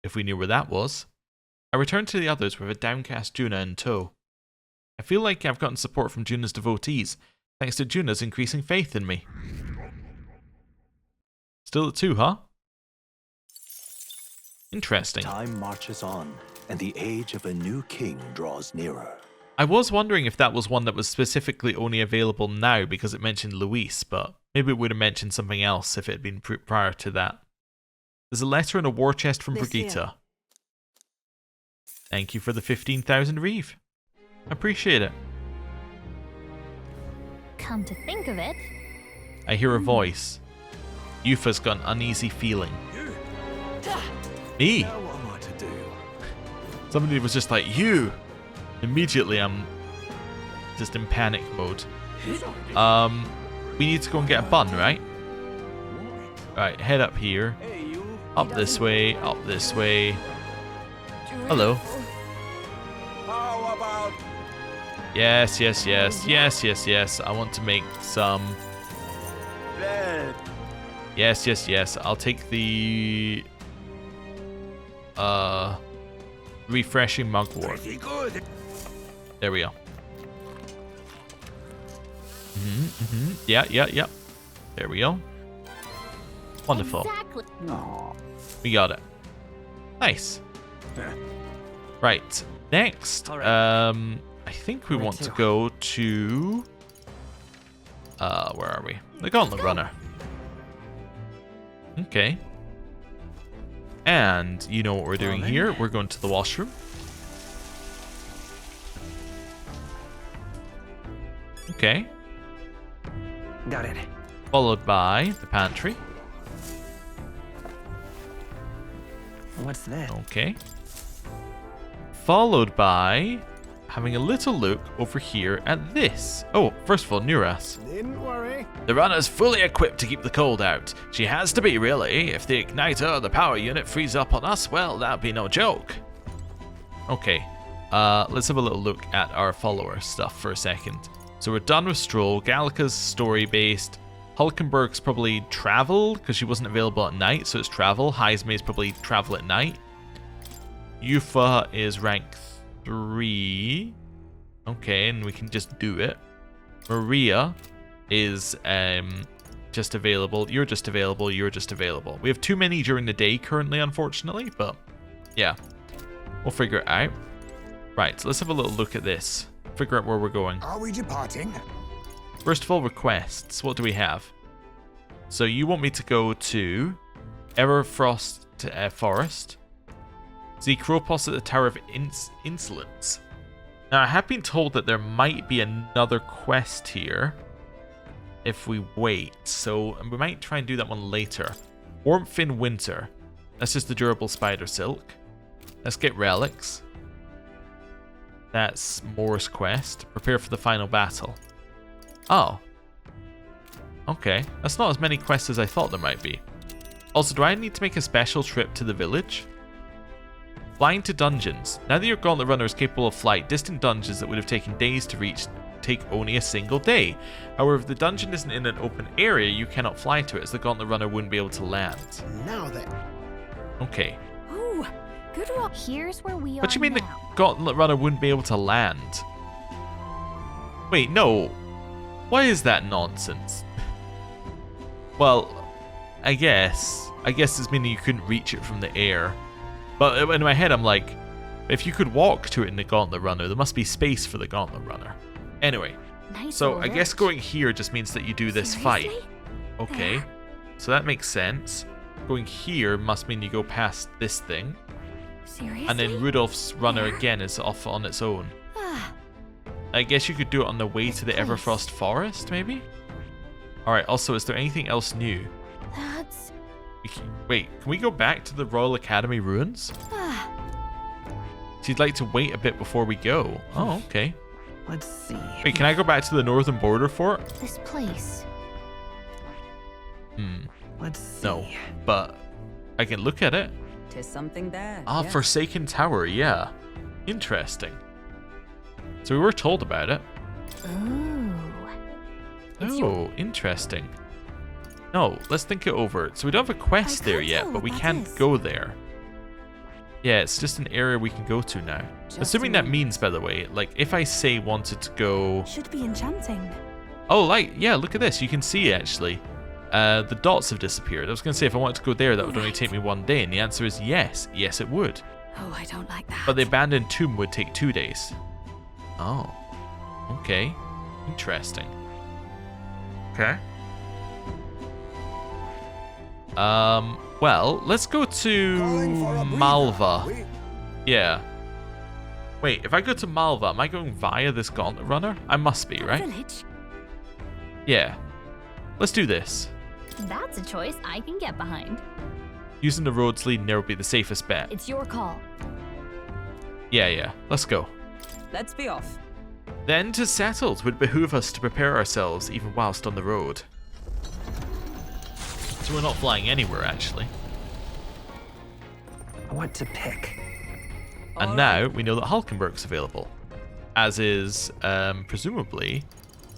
[SPEAKER 5] if we knew where that was. I returned to the others with a downcast Juna in tow. I feel like I've gotten support from Juna's devotees, thanks to Juna's increasing faith in me. Still at 2, huh? Interesting.
[SPEAKER 2] Time marches on, and the age of a new king draws nearer.
[SPEAKER 5] I was wondering if that was one that was specifically only available now because it mentioned Luis, but maybe it would have mentioned something else if it had been prior to that. There's a letter and a war chest from Brigitte. Thank you for the 15,000 reeve. Appreciate it.
[SPEAKER 3] Come to think of it.
[SPEAKER 5] I hear a voice. Yufa's got an uneasy feeling. Me?
[SPEAKER 2] Now what am I to do?
[SPEAKER 5] Somebody was just like, you! Immediately I'm just in panic mode. We need to go and get a bun, right? Right, head up here. Up this way, up this way. Hello.
[SPEAKER 2] How about
[SPEAKER 5] Yes, yes, yes, yes, yes, yes. I want to make some.
[SPEAKER 2] bed?
[SPEAKER 5] Yes, yes, yes. I'll take the refreshing mugwort.
[SPEAKER 2] Pretty good.
[SPEAKER 5] There we go. Yeah, yeah, yeah. There we go. Wonderful.
[SPEAKER 3] Exactly.
[SPEAKER 2] No.
[SPEAKER 5] We got it. Nice. Right. Next,
[SPEAKER 4] All right.
[SPEAKER 5] I think we
[SPEAKER 4] Where
[SPEAKER 5] want to
[SPEAKER 4] to?
[SPEAKER 5] go to where are we? The Gauntlet Runner. Okay. And you know what we're doing
[SPEAKER 4] then.
[SPEAKER 5] here. We're going to the washroom. Okay.
[SPEAKER 4] Got it.
[SPEAKER 5] Followed by the pantry.
[SPEAKER 4] What's that?
[SPEAKER 5] Okay. Followed by
[SPEAKER 1] having a little look over here at this. Oh, first of all, Nuras.
[SPEAKER 2] Needn't worry.
[SPEAKER 1] The runner's fully equipped to keep the cold out. She has to be, really. If the igniter or the power unit freeze up on us, well, that'd be no joke. Okay, let's have a little look at our follower stuff for a second. So we're done with Stroll. Gallica's story-based. Hulkenberg's probably travel, because she wasn't available at night, so it's travel. Heisme is probably travel at night. Yufa is rank 3. Okay, and we can just do it. Maria is just available. You're just available. You're just available. We have too many during the day currently, unfortunately, but yeah, we'll figure it out. Right, so let's have a little look at this. Figure out where we're going.
[SPEAKER 2] Are we departing?
[SPEAKER 1] First of all, requests. What do we have? So you want me to go to Everfrost Forest. Zekropos at the Tower of Insolence. Now, I have been told that there might be another quest here if we wait, so we might try and do that one later. Warmth in Winter. That's just the durable spider silk. Let's get relics. That's Moore's quest. Prepare for the final battle. Oh. Okay, that's not as many quests as I thought there might be. Also, do I need to make a special trip to the village? Flying to dungeons. Now that your Gauntlet Runner is capable of flight, distant dungeons that would have taken days to reach take only a single day. However, if the dungeon isn't in an open area, you cannot fly to it, as the Gauntlet Runner wouldn't be able to land.
[SPEAKER 2] Now then.
[SPEAKER 1] Okay.
[SPEAKER 3] Ooh, good one. Here's where we are.
[SPEAKER 1] What do you mean
[SPEAKER 3] now.
[SPEAKER 1] the Gauntlet Runner wouldn't be able to land? Wait, no. Why is that nonsense? Well, I guess it's meaning you couldn't reach it from the air. But in my head, I'm like, if you could walk to it in the Gauntlet Runner, there must be space for the Gauntlet Runner. Anyway,
[SPEAKER 3] Nice
[SPEAKER 1] so
[SPEAKER 3] little
[SPEAKER 1] I guess
[SPEAKER 3] village.
[SPEAKER 1] going here just means that you do this fight.
[SPEAKER 3] Seriously?
[SPEAKER 1] Okay, so that makes sense. Going here must mean you go past this thing.
[SPEAKER 3] Seriously?
[SPEAKER 1] And then Rudolph's runner
[SPEAKER 3] There?
[SPEAKER 1] again is off on its own.
[SPEAKER 3] Ah,
[SPEAKER 1] I guess you could do it on the way
[SPEAKER 3] This
[SPEAKER 1] to the
[SPEAKER 3] place.
[SPEAKER 1] Everfrost Forest, maybe? Alright, also, is there anything else new?
[SPEAKER 3] that's...
[SPEAKER 1] Wait, can we go back to the Royal Academy ruins?
[SPEAKER 3] Ah,
[SPEAKER 1] So you'd like to wait a bit before we go? Oh, okay.
[SPEAKER 4] Let's see.
[SPEAKER 1] Wait, can I go back to the northern border fort?
[SPEAKER 3] this place.
[SPEAKER 4] Let's see.
[SPEAKER 1] No, but I can look at it.
[SPEAKER 6] Tis something there.
[SPEAKER 1] Ah,
[SPEAKER 6] yes.
[SPEAKER 1] Forsaken Tower, yeah. Interesting. So we were told about it.
[SPEAKER 3] Ooh.
[SPEAKER 1] Oh, interesting. No, let's think it over. So we don't have a quest
[SPEAKER 3] I
[SPEAKER 1] there
[SPEAKER 3] can't
[SPEAKER 1] yet,
[SPEAKER 3] tell
[SPEAKER 1] but we
[SPEAKER 3] what that
[SPEAKER 1] can't
[SPEAKER 3] is.
[SPEAKER 1] go there. Yeah, it's just an area we can go to now.
[SPEAKER 6] Just
[SPEAKER 1] Assuming
[SPEAKER 6] a
[SPEAKER 1] that
[SPEAKER 6] moment.
[SPEAKER 1] means, by the way, like if I say wanted to go...
[SPEAKER 3] Should be enchanting.
[SPEAKER 1] Oh, like, yeah, look at this. You can see, actually. The dots have disappeared. I was going to say if I wanted to go there, that would only take me 1 day. And the answer is yes. Yes, it would.
[SPEAKER 3] Oh, I don't like that.
[SPEAKER 1] But the abandoned tomb would take 2 days. Oh. Okay. Interesting. Okay. Well, let's go to
[SPEAKER 2] Calling for a breather,
[SPEAKER 1] Malva.
[SPEAKER 2] we-
[SPEAKER 1] Yeah. Wait, if I go to Malva, am I going via this Gauntlet Runner? I must be, right?
[SPEAKER 3] Village?
[SPEAKER 1] Yeah. Let's do this.
[SPEAKER 3] That's a choice I can get behind.
[SPEAKER 1] Using the roads leading there will be the safest bet.
[SPEAKER 3] It's your call.
[SPEAKER 1] Yeah. Let's go.
[SPEAKER 6] Let's be off.
[SPEAKER 1] Then to settle, it would behoove us to prepare ourselves even whilst on the road. So we're not flying anywhere, actually.
[SPEAKER 4] What to pick?
[SPEAKER 1] And now we know that Hulkenberg's available. As is, presumably,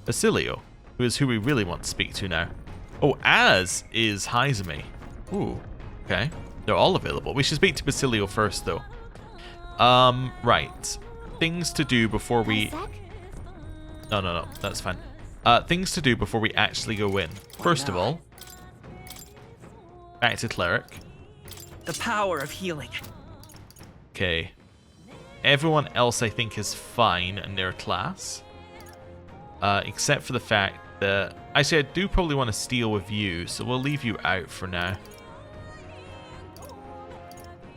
[SPEAKER 1] Basilio, who is who we really want to speak to now. Oh, as is Heisme. Ooh, okay. They're all available. We should speak to Basilio first, though. Right. Things to do before we...
[SPEAKER 3] A sec?
[SPEAKER 1] No, that's fine. Things to do before we actually go in. First of all, back to Cleric.
[SPEAKER 4] The power of healing.
[SPEAKER 1] Okay. Everyone else, I think, is fine in their class. Except for the fact that... Actually, I do probably want to steal with you, so we'll leave you out for now.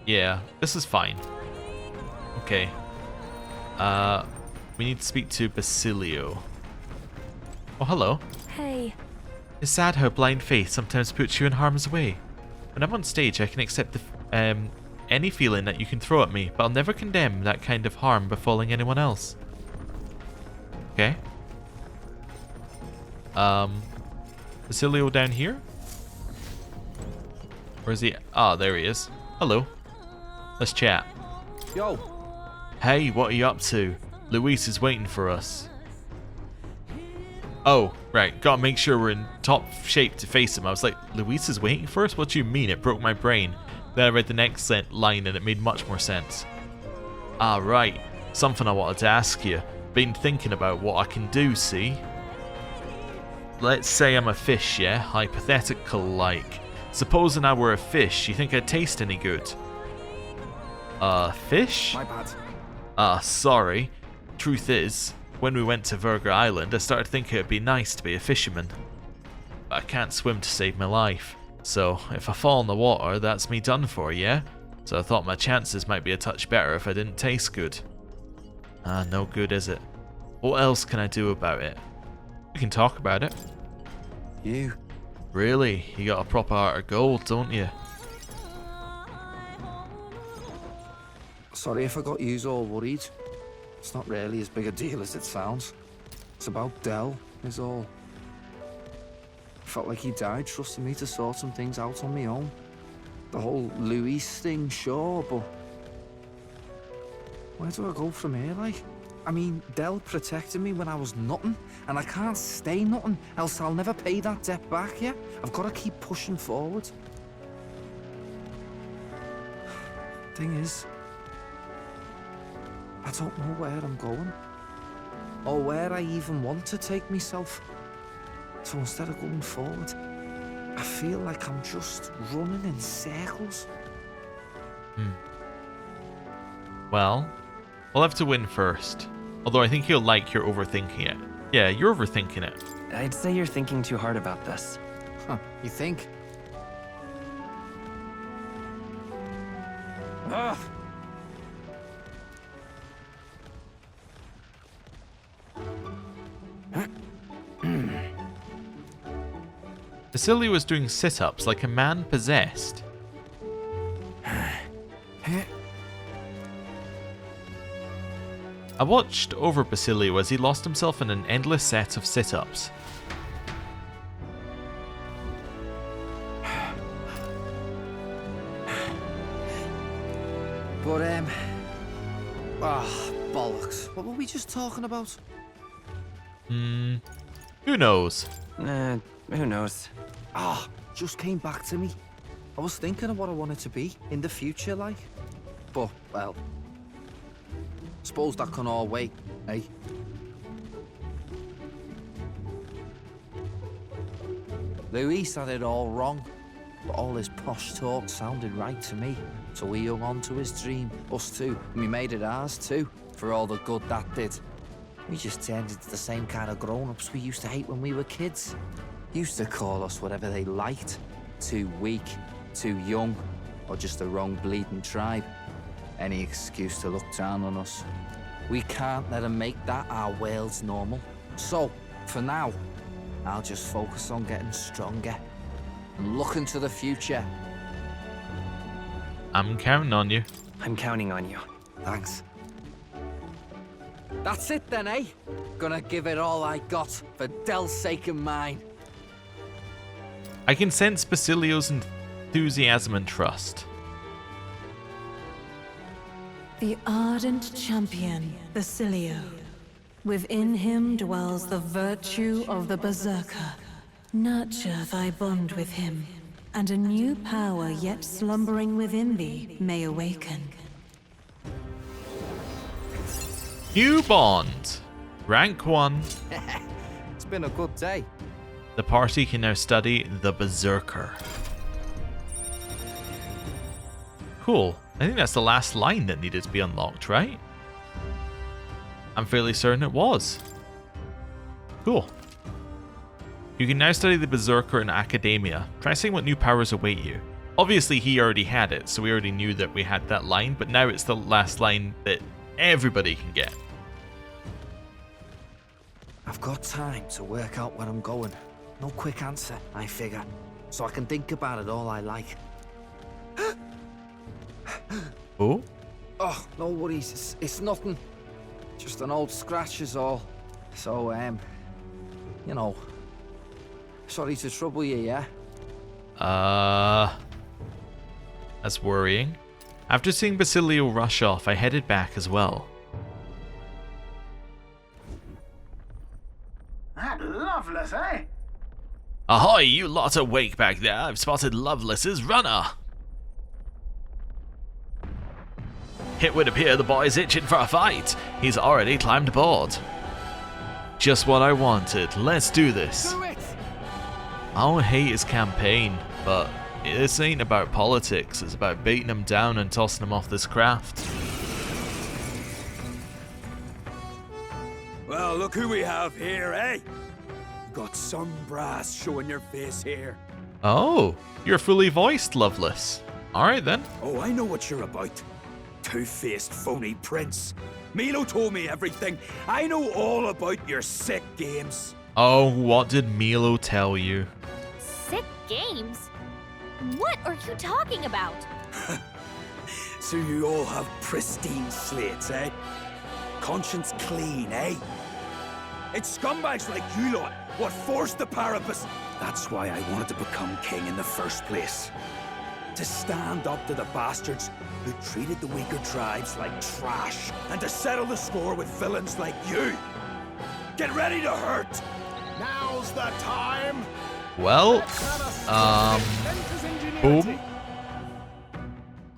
[SPEAKER 1] Yeah, this is fine. Okay. We need to speak to Basilio. Oh, hello.
[SPEAKER 3] Hey.
[SPEAKER 1] It's sad how blind faith sometimes puts you in harm's way. When I'm on stage, I can accept any feeling that you can throw at me, but I'll never condemn that kind of harm befalling anyone else. Okay. Basilio down here? Where is he? Ah, there he is. Hello. Let's chat.
[SPEAKER 7] Yo.
[SPEAKER 1] Hey, what are you up to? Luis is waiting for us. Oh, right. Gotta make sure we're in top shape to face him. I was like, Luis is waiting for us? What do you mean? It broke my brain. Then I read the next line and it made much more sense. Ah, right. Something I wanted to ask you. Been thinking about what I can do, see? Let's say I'm a fish, yeah? Hypothetical like. Supposing I were a fish, you think I'd taste any good? Fish?
[SPEAKER 7] My bad.
[SPEAKER 1] Sorry. Truth is, when we went to Virga Island, I started thinking it'd be nice to be a fisherman. But I can't swim to save my life. So, if I fall in the water, that's me done for, yeah? So I thought my chances might be a touch better if I didn't taste good. No good, is it? What else can I do about it? We can talk about it.
[SPEAKER 7] You.
[SPEAKER 1] Really? You got a proper heart of gold, don't you?
[SPEAKER 7] Sorry if I got yous all worried. It's not really as big a deal as it sounds. It's about Del, is all. Felt like he died trusting me to sort some things out on my own. The whole Luis thing, sure, but... where do I go from here, like? I mean, Del protected me when I was nothing, and I can't stay nothing, else I'll never pay that debt back, yeah? I've got to keep pushing forward. Thing is, I don't know where I'm going, or where I even want to take myself. So instead of going forward, I feel like I'm just running in circles.
[SPEAKER 1] Well, we'll have to win first. Although I think you'll like you're overthinking it. Yeah, you're overthinking it.
[SPEAKER 8] I'd say you're thinking too hard about this.
[SPEAKER 7] Huh, you think? Ugh.
[SPEAKER 1] Basilio was doing sit-ups like a man possessed. I watched over Basilio as he lost himself in an endless set of sit-ups.
[SPEAKER 7] But, bollocks. What were we just talking about?
[SPEAKER 1] Who knows?
[SPEAKER 8] Who knows?
[SPEAKER 7] Just came back to me. I was thinking of what I wanted to be in the future, like. But, well, suppose that can all wait, eh? Luis had it all wrong, but all his posh talk sounded right to me. So we hung on to his dream, us too, and we made it ours too, for all the good that did. We just turned into the same kind of grown-ups we used to hate when we were kids. Used to call us whatever they liked. Too weak, too young, or just the wrong bleeding tribe. Any excuse to look down on us. We can't let them make that our world's normal. So, for now, I'll just focus on getting stronger and looking to the future.
[SPEAKER 1] I'm counting on you.
[SPEAKER 8] I'm counting on you.
[SPEAKER 7] Thanks. That's it then, eh? Gonna give it all I got for Del's sake and mine.
[SPEAKER 1] I can sense Basilio's enthusiasm and trust.
[SPEAKER 3] The ardent champion, Basilio. Within him dwells the virtue of the Berserker. Nurture thy bond with him, and a new power yet slumbering within thee may awaken.
[SPEAKER 1] New bond. Rank 1.
[SPEAKER 7] It's been a good day.
[SPEAKER 1] The party can now study the Berserker. Cool. I think that's the last line that needed to be unlocked, right? I'm fairly certain it was. Cool. You can now study the Berserker in Academia. Try seeing what new powers await you. Obviously he already had it, so we already knew that we had that line, but now it's the last line that everybody can get.
[SPEAKER 7] I've got time to work out where I'm going. No quick answer, I figure. So I can think about it all I like.
[SPEAKER 1] Oh?
[SPEAKER 7] Oh, no worries. It's nothing. Just an old scratch is all. So, you know, sorry to trouble you, yeah?
[SPEAKER 5] That's worrying. After seeing Basilio rush off, I headed back as well.
[SPEAKER 9] That Loveless, eh?
[SPEAKER 5] Ahoy, you lot awake back there. I've spotted Loveless's runner. It would appear the boy's itching for a fight. He's already climbed aboard. Just what I wanted. Let's do this.
[SPEAKER 9] Do it!
[SPEAKER 5] I don't hate his campaign, but this ain't about politics. It's about beating him down and tossing him off this craft.
[SPEAKER 9] Well, look who we have here, eh? Got some brass showing your face here.
[SPEAKER 5] Oh, you're fully voiced, Loveless. Alright then.
[SPEAKER 9] Oh, I know what you're about. Two-faced phony prince. Milo told me everything. I know all about your sick games.
[SPEAKER 5] Oh, what did Milo tell you?
[SPEAKER 10] Sick games? What are you talking about?
[SPEAKER 9] So you all have pristine slates, eh? Conscience clean, eh? It's scumbags like you lot what forced the Parabus. That's why I wanted to become king in the first place. To stand up to the bastards who treated the weaker tribes like trash, and to settle the score with villains like you. Get ready to hurt! Now's the time!
[SPEAKER 5] Well, boom.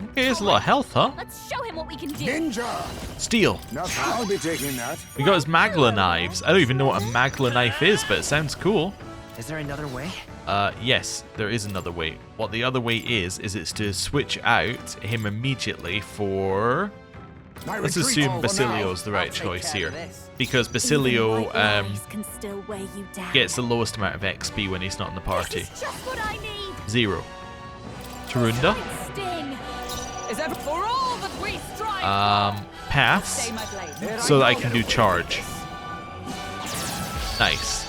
[SPEAKER 5] Okay, there's a lot of health, huh?
[SPEAKER 10] Let's show him what we can do.
[SPEAKER 9] Ninja!
[SPEAKER 5] Steel.
[SPEAKER 9] I'll be taking that.
[SPEAKER 5] We got his Magla knives. I don't even know what a Magla knife is, but it sounds cool.
[SPEAKER 8] Is there another way?
[SPEAKER 5] Yes, there is another way. What the other way is it's to switch out him immediately for... Let's assume Basilio's the right choice here. Because Basilio gets the lowest amount of XP when he's not in the party.
[SPEAKER 10] This is just what I need.
[SPEAKER 5] 0. Tarunda.
[SPEAKER 10] Sting.
[SPEAKER 6] Is that for all that we strive
[SPEAKER 5] Pass.
[SPEAKER 6] Stay my blade.
[SPEAKER 5] So that I can do charge. Nice.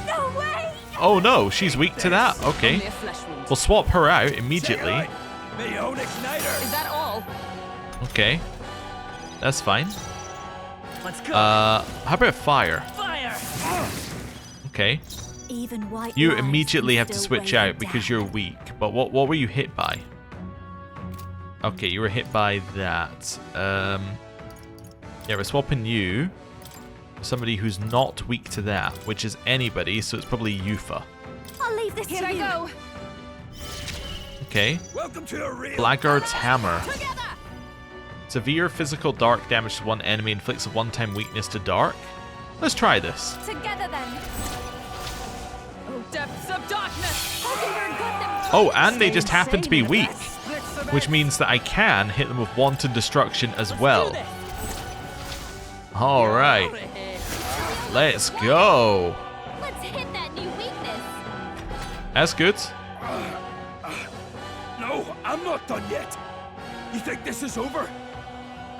[SPEAKER 10] No way.
[SPEAKER 5] Oh no, she's weak to that. Okay.
[SPEAKER 6] Only a flesh wound.
[SPEAKER 5] We'll swap her out immediately.
[SPEAKER 9] Me own igniter!
[SPEAKER 6] Is that all?
[SPEAKER 5] Okay. That's fine.
[SPEAKER 4] Let's go.
[SPEAKER 5] How about fire?
[SPEAKER 4] Fire!
[SPEAKER 5] Okay.
[SPEAKER 3] Even white
[SPEAKER 5] You
[SPEAKER 3] lies
[SPEAKER 5] immediately
[SPEAKER 3] can
[SPEAKER 5] have to
[SPEAKER 3] still
[SPEAKER 5] switch
[SPEAKER 3] weigh you
[SPEAKER 5] out because
[SPEAKER 3] down.
[SPEAKER 5] you're weak. But what were you hit by? Okay, you were hit by that. Yeah, we're swapping you. Somebody who's not weak to that, which is anybody, so it's probably Yufa.
[SPEAKER 10] I'll leave this
[SPEAKER 6] Here
[SPEAKER 10] to
[SPEAKER 6] I
[SPEAKER 10] you.
[SPEAKER 6] go.
[SPEAKER 5] Okay.
[SPEAKER 9] Welcome to a real...
[SPEAKER 5] Blackguard's Hammer.
[SPEAKER 6] Together.
[SPEAKER 5] Severe physical dark damage to one enemy inflicts a one-time weakness to dark. Let's try this.
[SPEAKER 10] Together then.
[SPEAKER 6] Oh, depths of darkness.
[SPEAKER 10] Hulkenberg got them.
[SPEAKER 5] Oh, and they just happen to be weak, which means that I can hit them with wanton destruction as well. All right. Let's go.
[SPEAKER 10] Let's hit that new weakness.
[SPEAKER 5] That's good.
[SPEAKER 9] No, I'm not done yet. You think this is over?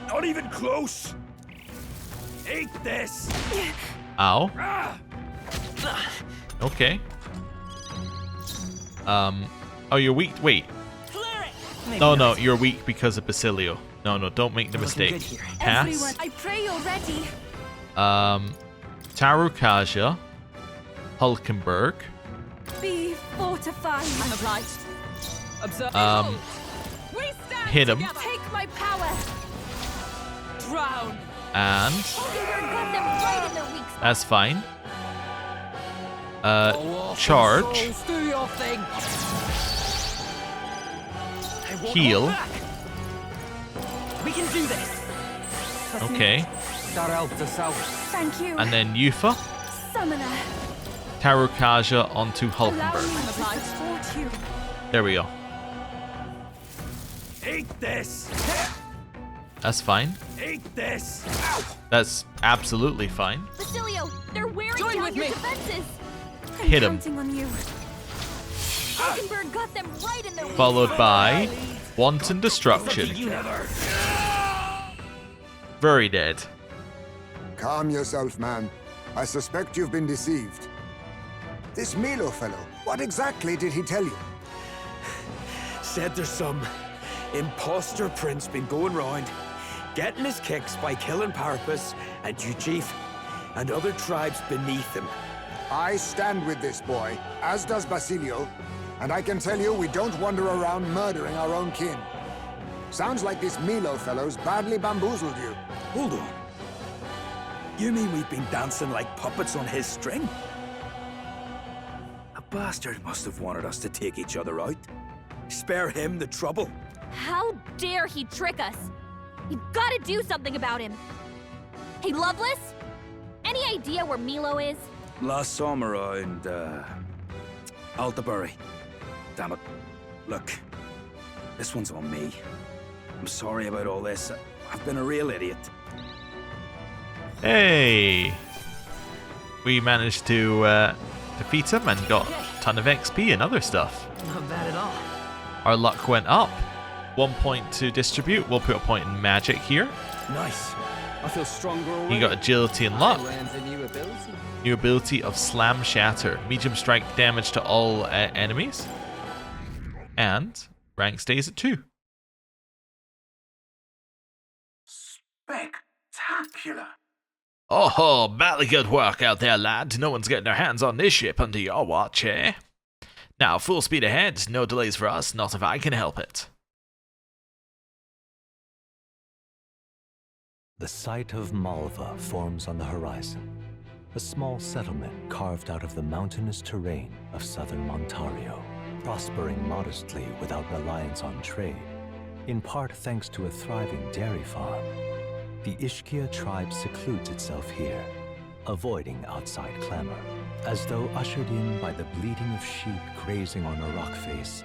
[SPEAKER 9] Not even close. Eat this.
[SPEAKER 5] Ow.
[SPEAKER 9] Ah!
[SPEAKER 5] Okay. Oh, you're weak. Wait. No, you're weak because of Basilio. No, don't make the
[SPEAKER 4] Looking good
[SPEAKER 5] mistake.
[SPEAKER 4] here.
[SPEAKER 5] Pass.
[SPEAKER 10] Everyone, I pray you're ready.
[SPEAKER 5] Tarukaja, Hulkenberg.
[SPEAKER 3] Be fortified.
[SPEAKER 6] I'm obliged. Observe. We stand
[SPEAKER 5] hit him.
[SPEAKER 6] together.
[SPEAKER 3] Take my power.
[SPEAKER 6] Drown.
[SPEAKER 5] And
[SPEAKER 10] Hulkenberg got them right in their weak spot.
[SPEAKER 5] that's fine. Charge.
[SPEAKER 4] Souls, do your thing.
[SPEAKER 5] Heal.
[SPEAKER 4] We can do this.
[SPEAKER 5] Okay.
[SPEAKER 7] That helped us out.
[SPEAKER 3] Thank you.
[SPEAKER 5] And then Yufa,
[SPEAKER 3] Summoner.
[SPEAKER 5] Tarukaja onto
[SPEAKER 3] Allow me
[SPEAKER 5] Hulkenberg.
[SPEAKER 3] to support you.
[SPEAKER 5] There we go.
[SPEAKER 9] Eat this.
[SPEAKER 5] That's fine.
[SPEAKER 9] Eat this.
[SPEAKER 5] That's absolutely fine.
[SPEAKER 10] Basilio, they're wearing
[SPEAKER 6] Join
[SPEAKER 10] down
[SPEAKER 6] with
[SPEAKER 10] your
[SPEAKER 6] me.
[SPEAKER 10] defenses.
[SPEAKER 3] I'm
[SPEAKER 5] Hit him.
[SPEAKER 3] counting on you.
[SPEAKER 10] Hulkenberg got them right in their weak
[SPEAKER 5] Followed
[SPEAKER 10] spot.
[SPEAKER 5] by wanton destruction. Very dead.
[SPEAKER 11] Calm yourself, man. I suspect you've been deceived. This Milo fellow, what exactly did he tell you?
[SPEAKER 9] Said there's some imposter prince been going round getting his kicks by killing Parapus and Ujif and other tribes beneath him.
[SPEAKER 11] I stand with this boy, as does Basilio, and I can tell you we don't wander around murdering our own kin. Sounds like this Milo fellow's badly bamboozled you.
[SPEAKER 9] Hold on. You mean we've been dancing like puppets on his string? A bastard must have wanted us to take each other out. Spare him the trouble.
[SPEAKER 10] How dare he trick us? You've got to do something about him. Hey, Loveless? Any idea where Milo is?
[SPEAKER 9] Last summer around, Altabury. Damn it. Look, this one's on me. I'm sorry about all this. I've been a real idiot.
[SPEAKER 1] Hey! We managed to defeat him and got a ton of XP and other stuff.
[SPEAKER 4] Not bad at all.
[SPEAKER 1] Our luck went up. 1 point to distribute. We'll put a point in magic here.
[SPEAKER 9] Nice.
[SPEAKER 4] I feel stronger already.
[SPEAKER 1] You got agility and luck.
[SPEAKER 7] Learns a new ability.
[SPEAKER 1] New ability of Slam Shatter. Medium strike damage to all enemies. And rank stays at 2.
[SPEAKER 2] Spectacular.
[SPEAKER 1] Oh, badly good work out there, lad. No one's getting their hands on this ship under your watch, eh? Now, full speed ahead. No delays for us, not if I can help it.
[SPEAKER 2] The site of Malva forms on the horizon, a small settlement carved out of the mountainous terrain of southern Ontario, prospering modestly without reliance on trade, in part thanks to a thriving dairy farm. The Ishkia tribe secludes itself here, avoiding outside clamor, as though ushered in by the bleating of sheep grazing on a rock face.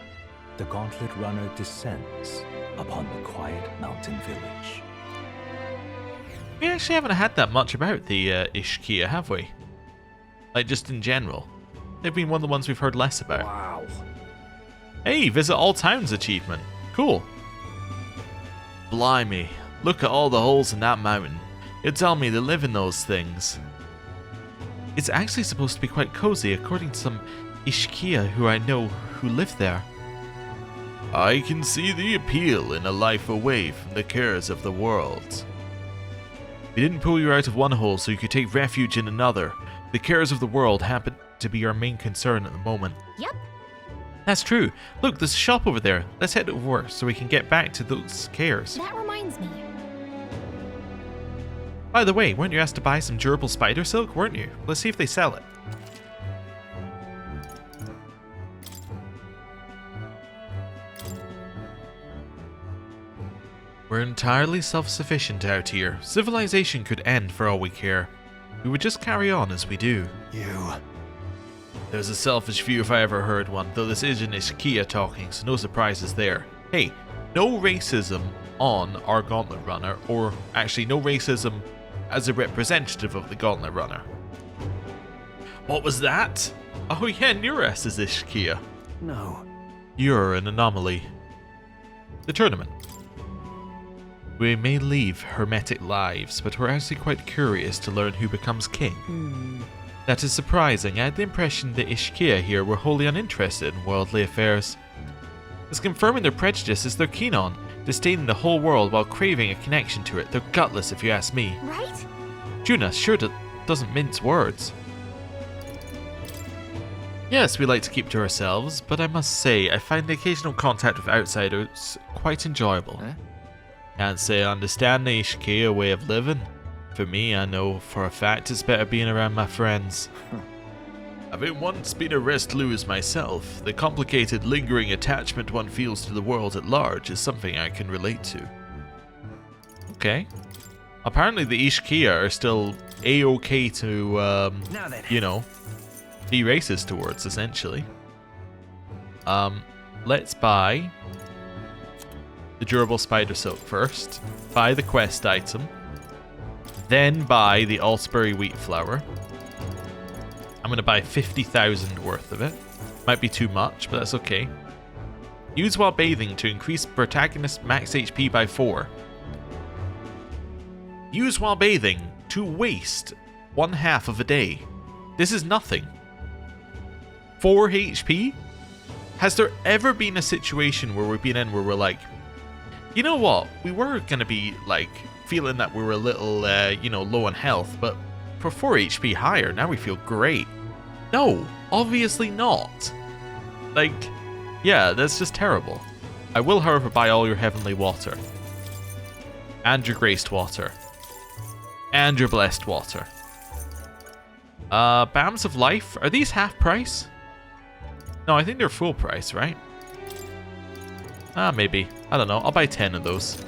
[SPEAKER 2] The gauntlet runner descends upon the quiet mountain village.
[SPEAKER 1] We actually haven't had that much about the Ishkia, have we? Like, just in general. They've been one of the ones we've heard less about.
[SPEAKER 9] Wow.
[SPEAKER 1] Hey, visit all towns achievement. Cool. Blimey, look at all the holes in that mountain. You'll tell me they live in those things. It's actually supposed to be quite cozy, according to some Ishkia who I know who live there. I can see the appeal in a life away from the cares of the world. We didn't pull you out of one hole so you could take refuge in another. The cares of the world happen to be our main concern at the moment.
[SPEAKER 10] Yep.
[SPEAKER 1] That's true. Look, there's a shop over there. Let's head over so we can get back to those cares.
[SPEAKER 10] That reminds me.
[SPEAKER 1] By the way, weren't you asked to buy some durable spider silk, weren't you? Let's see if they sell it. We're entirely self-sufficient out here. Civilization could end for all we care. We would just carry on as we do.
[SPEAKER 2] You...
[SPEAKER 1] There's a selfish view if I ever heard one, though this is an Ishkia talking, so no surprises there. Hey, no racism on our Gauntlet Runner, or actually no racism as a representative of the Gauntlet Runner. What was that? Oh yeah, Nuras is Ishkia.
[SPEAKER 2] No.
[SPEAKER 1] You're an anomaly. The tournament. We may leave hermetic lives, but we're actually quite curious to learn who becomes king. That is surprising. I had the impression the Ishkia here were wholly uninterested in worldly affairs. It's confirming their prejudices they're keen on, disdaining the whole world while craving a connection to it. They're gutless if you ask me.
[SPEAKER 10] Right?
[SPEAKER 1] Juna sure doesn't mince words. Yes, we like to keep to ourselves, but I must say I find the occasional contact with outsiders quite enjoyable. Can't say I understand the Ishkia way of living. For me, I know for a fact it's better being around my friends. Having once been a rest-lose myself, the complicated, lingering attachment one feels to the world at large is something I can relate to. Okay. Apparently the Ishkia are still A-okay to, you know, be racist towards, essentially. Let's buy the durable spider silk first, buy the quest item, then buy the Altsbury wheat flour. I'm going to buy 50,000 worth of it. Might be too much, but that's okay. Use while bathing to increase protagonist max HP by 4. Use while bathing to waste 1/2 of a day. This is nothing. 4 HP? Has there ever been a situation where we've been in where we're like, you know what, we were going to be like feeling that we were a little, you know, low on health, but for 4 HP higher, now we feel great. No, obviously not. Like, yeah, that's just terrible. I will, however, buy all your heavenly water. And your graced water. And your blessed water. Bams of life, are these half price? No, I think they're full price, right? Maybe. I don't know. I'll buy 10 of those.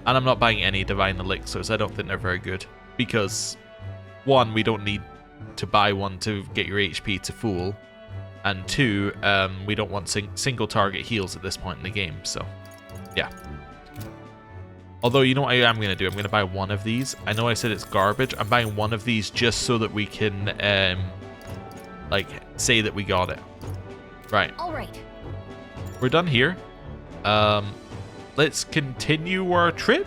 [SPEAKER 1] And I'm not buying any divine elixirs. I don't think they're very good. Because, one, we don't need to buy one to get your HP to full. And two, we don't want single target heals at this point in the game. So, yeah. Although, you know what I am going to do? I'm going to buy one of these. I know I said it's garbage. I'm buying one of these just so that we can, like, say that we got it. Right.
[SPEAKER 10] All right.
[SPEAKER 1] We're done here. Let's continue our trip.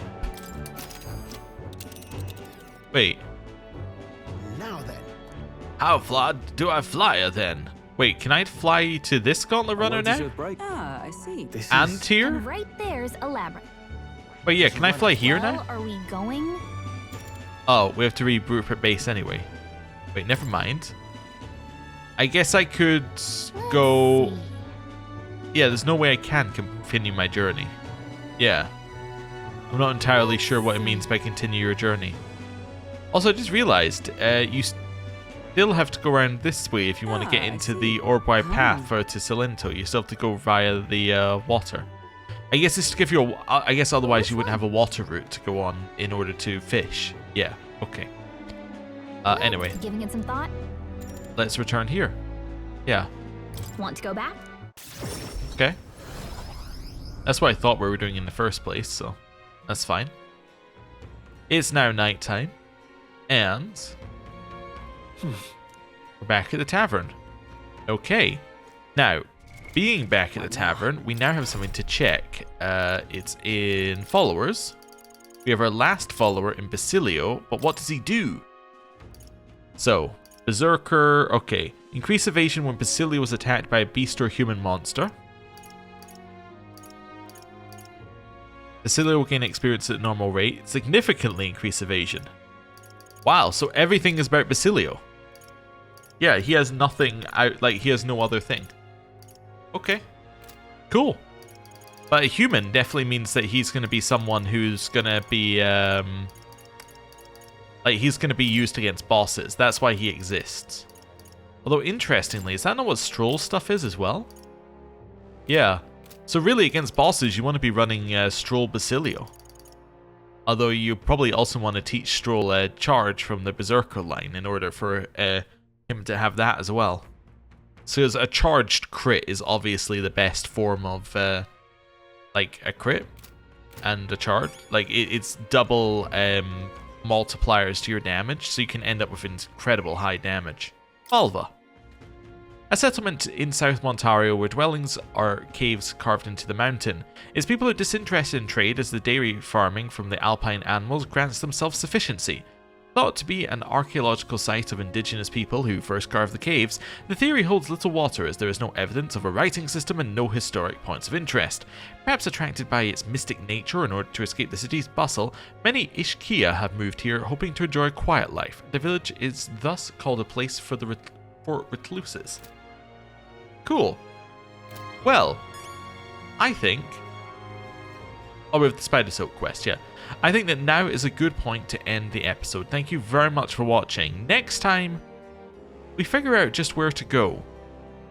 [SPEAKER 1] Wait.
[SPEAKER 11] Now then.
[SPEAKER 1] How far do I fly then? Wait, can I fly to this gauntlet runner now?
[SPEAKER 6] Ah, I see.
[SPEAKER 1] And here?
[SPEAKER 10] And right there's a labyrinth.
[SPEAKER 1] Wait, yeah, can I fly here
[SPEAKER 10] Well,
[SPEAKER 1] now?
[SPEAKER 10] are we going?
[SPEAKER 1] Oh, we have to reboot at base anyway. Wait, never mind. I guess I could go... Yeah, there's no way I can continue my journey. Yeah. I'm not entirely sure what it means by continue your journey. Also, I just realized, you still have to go around this way if you want to get into the Orbwide path to Cilento. You still have to go via the water. I guess it's to give you a... I guess otherwise you wouldn't have a water route to go on in order to fish. Yeah, okay. Anyway.
[SPEAKER 10] Giving it some thought?
[SPEAKER 1] Let's return here. Yeah.
[SPEAKER 10] Want to go back?
[SPEAKER 1] Okay. That's what I thought we were doing in the first place, so that's fine. It's now nighttime, and we're back at the tavern. Okay. Now, being back at the tavern, we now have something to check. It's in followers. We have our last follower in Basilio, but what does he do? So, Berserker, okay. Increase evasion when Basilio was attacked by a beast or human monster. Basilio will gain experience at normal rate. Significantly increase evasion. Wow, so everything is about Basilio. Yeah, he has nothing out, like he has no other thing. Okay. Cool. But a human definitely means that he's going to be someone who's going to be, like he's going to be used against bosses. That's why he exists. Although, interestingly, is that not what Stroll stuff is as well? Yeah. So really, against bosses, you want to be running Stroll Basilio. Although you probably also want to teach Stroll a charge from the Berserker line in order for him to have that as well. So as a charged crit is obviously the best form of like a crit and a charge. Like it's double multipliers to your damage, so you can end up with incredible high damage. Malva. A settlement in South Montario where dwellings are caves carved into the mountain. Its people are disinterested in trade as the dairy farming from the alpine animals grants them self-sufficiency. Thought to be an archaeological site of indigenous people who first carved the caves, the theory holds little water as there is no evidence of a writing system and no historic points of interest. Perhaps attracted by its mystic nature in order to escape the city's bustle, many Ishkia have moved here hoping to enjoy a quiet life. The village is thus called a place for recluses. Cool. Well, I think... Oh, with the Spider Silk quest, yeah. I think that now is a good point to end the episode. Thank you very much for watching. Next time, we figure out just where to go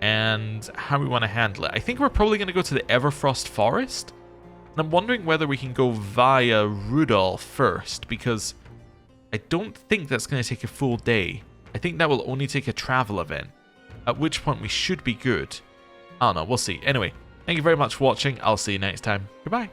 [SPEAKER 1] and how we want to handle it. I think we're probably going to go to the Everfrost Forest. And I'm wondering whether we can go via Rudolph first, because I don't think that's going to take a full day. I think that will only take a travel event, at which point we should be good. I don't know, we'll see. Anyway, thank you very much for watching. I'll see you next time. Goodbye.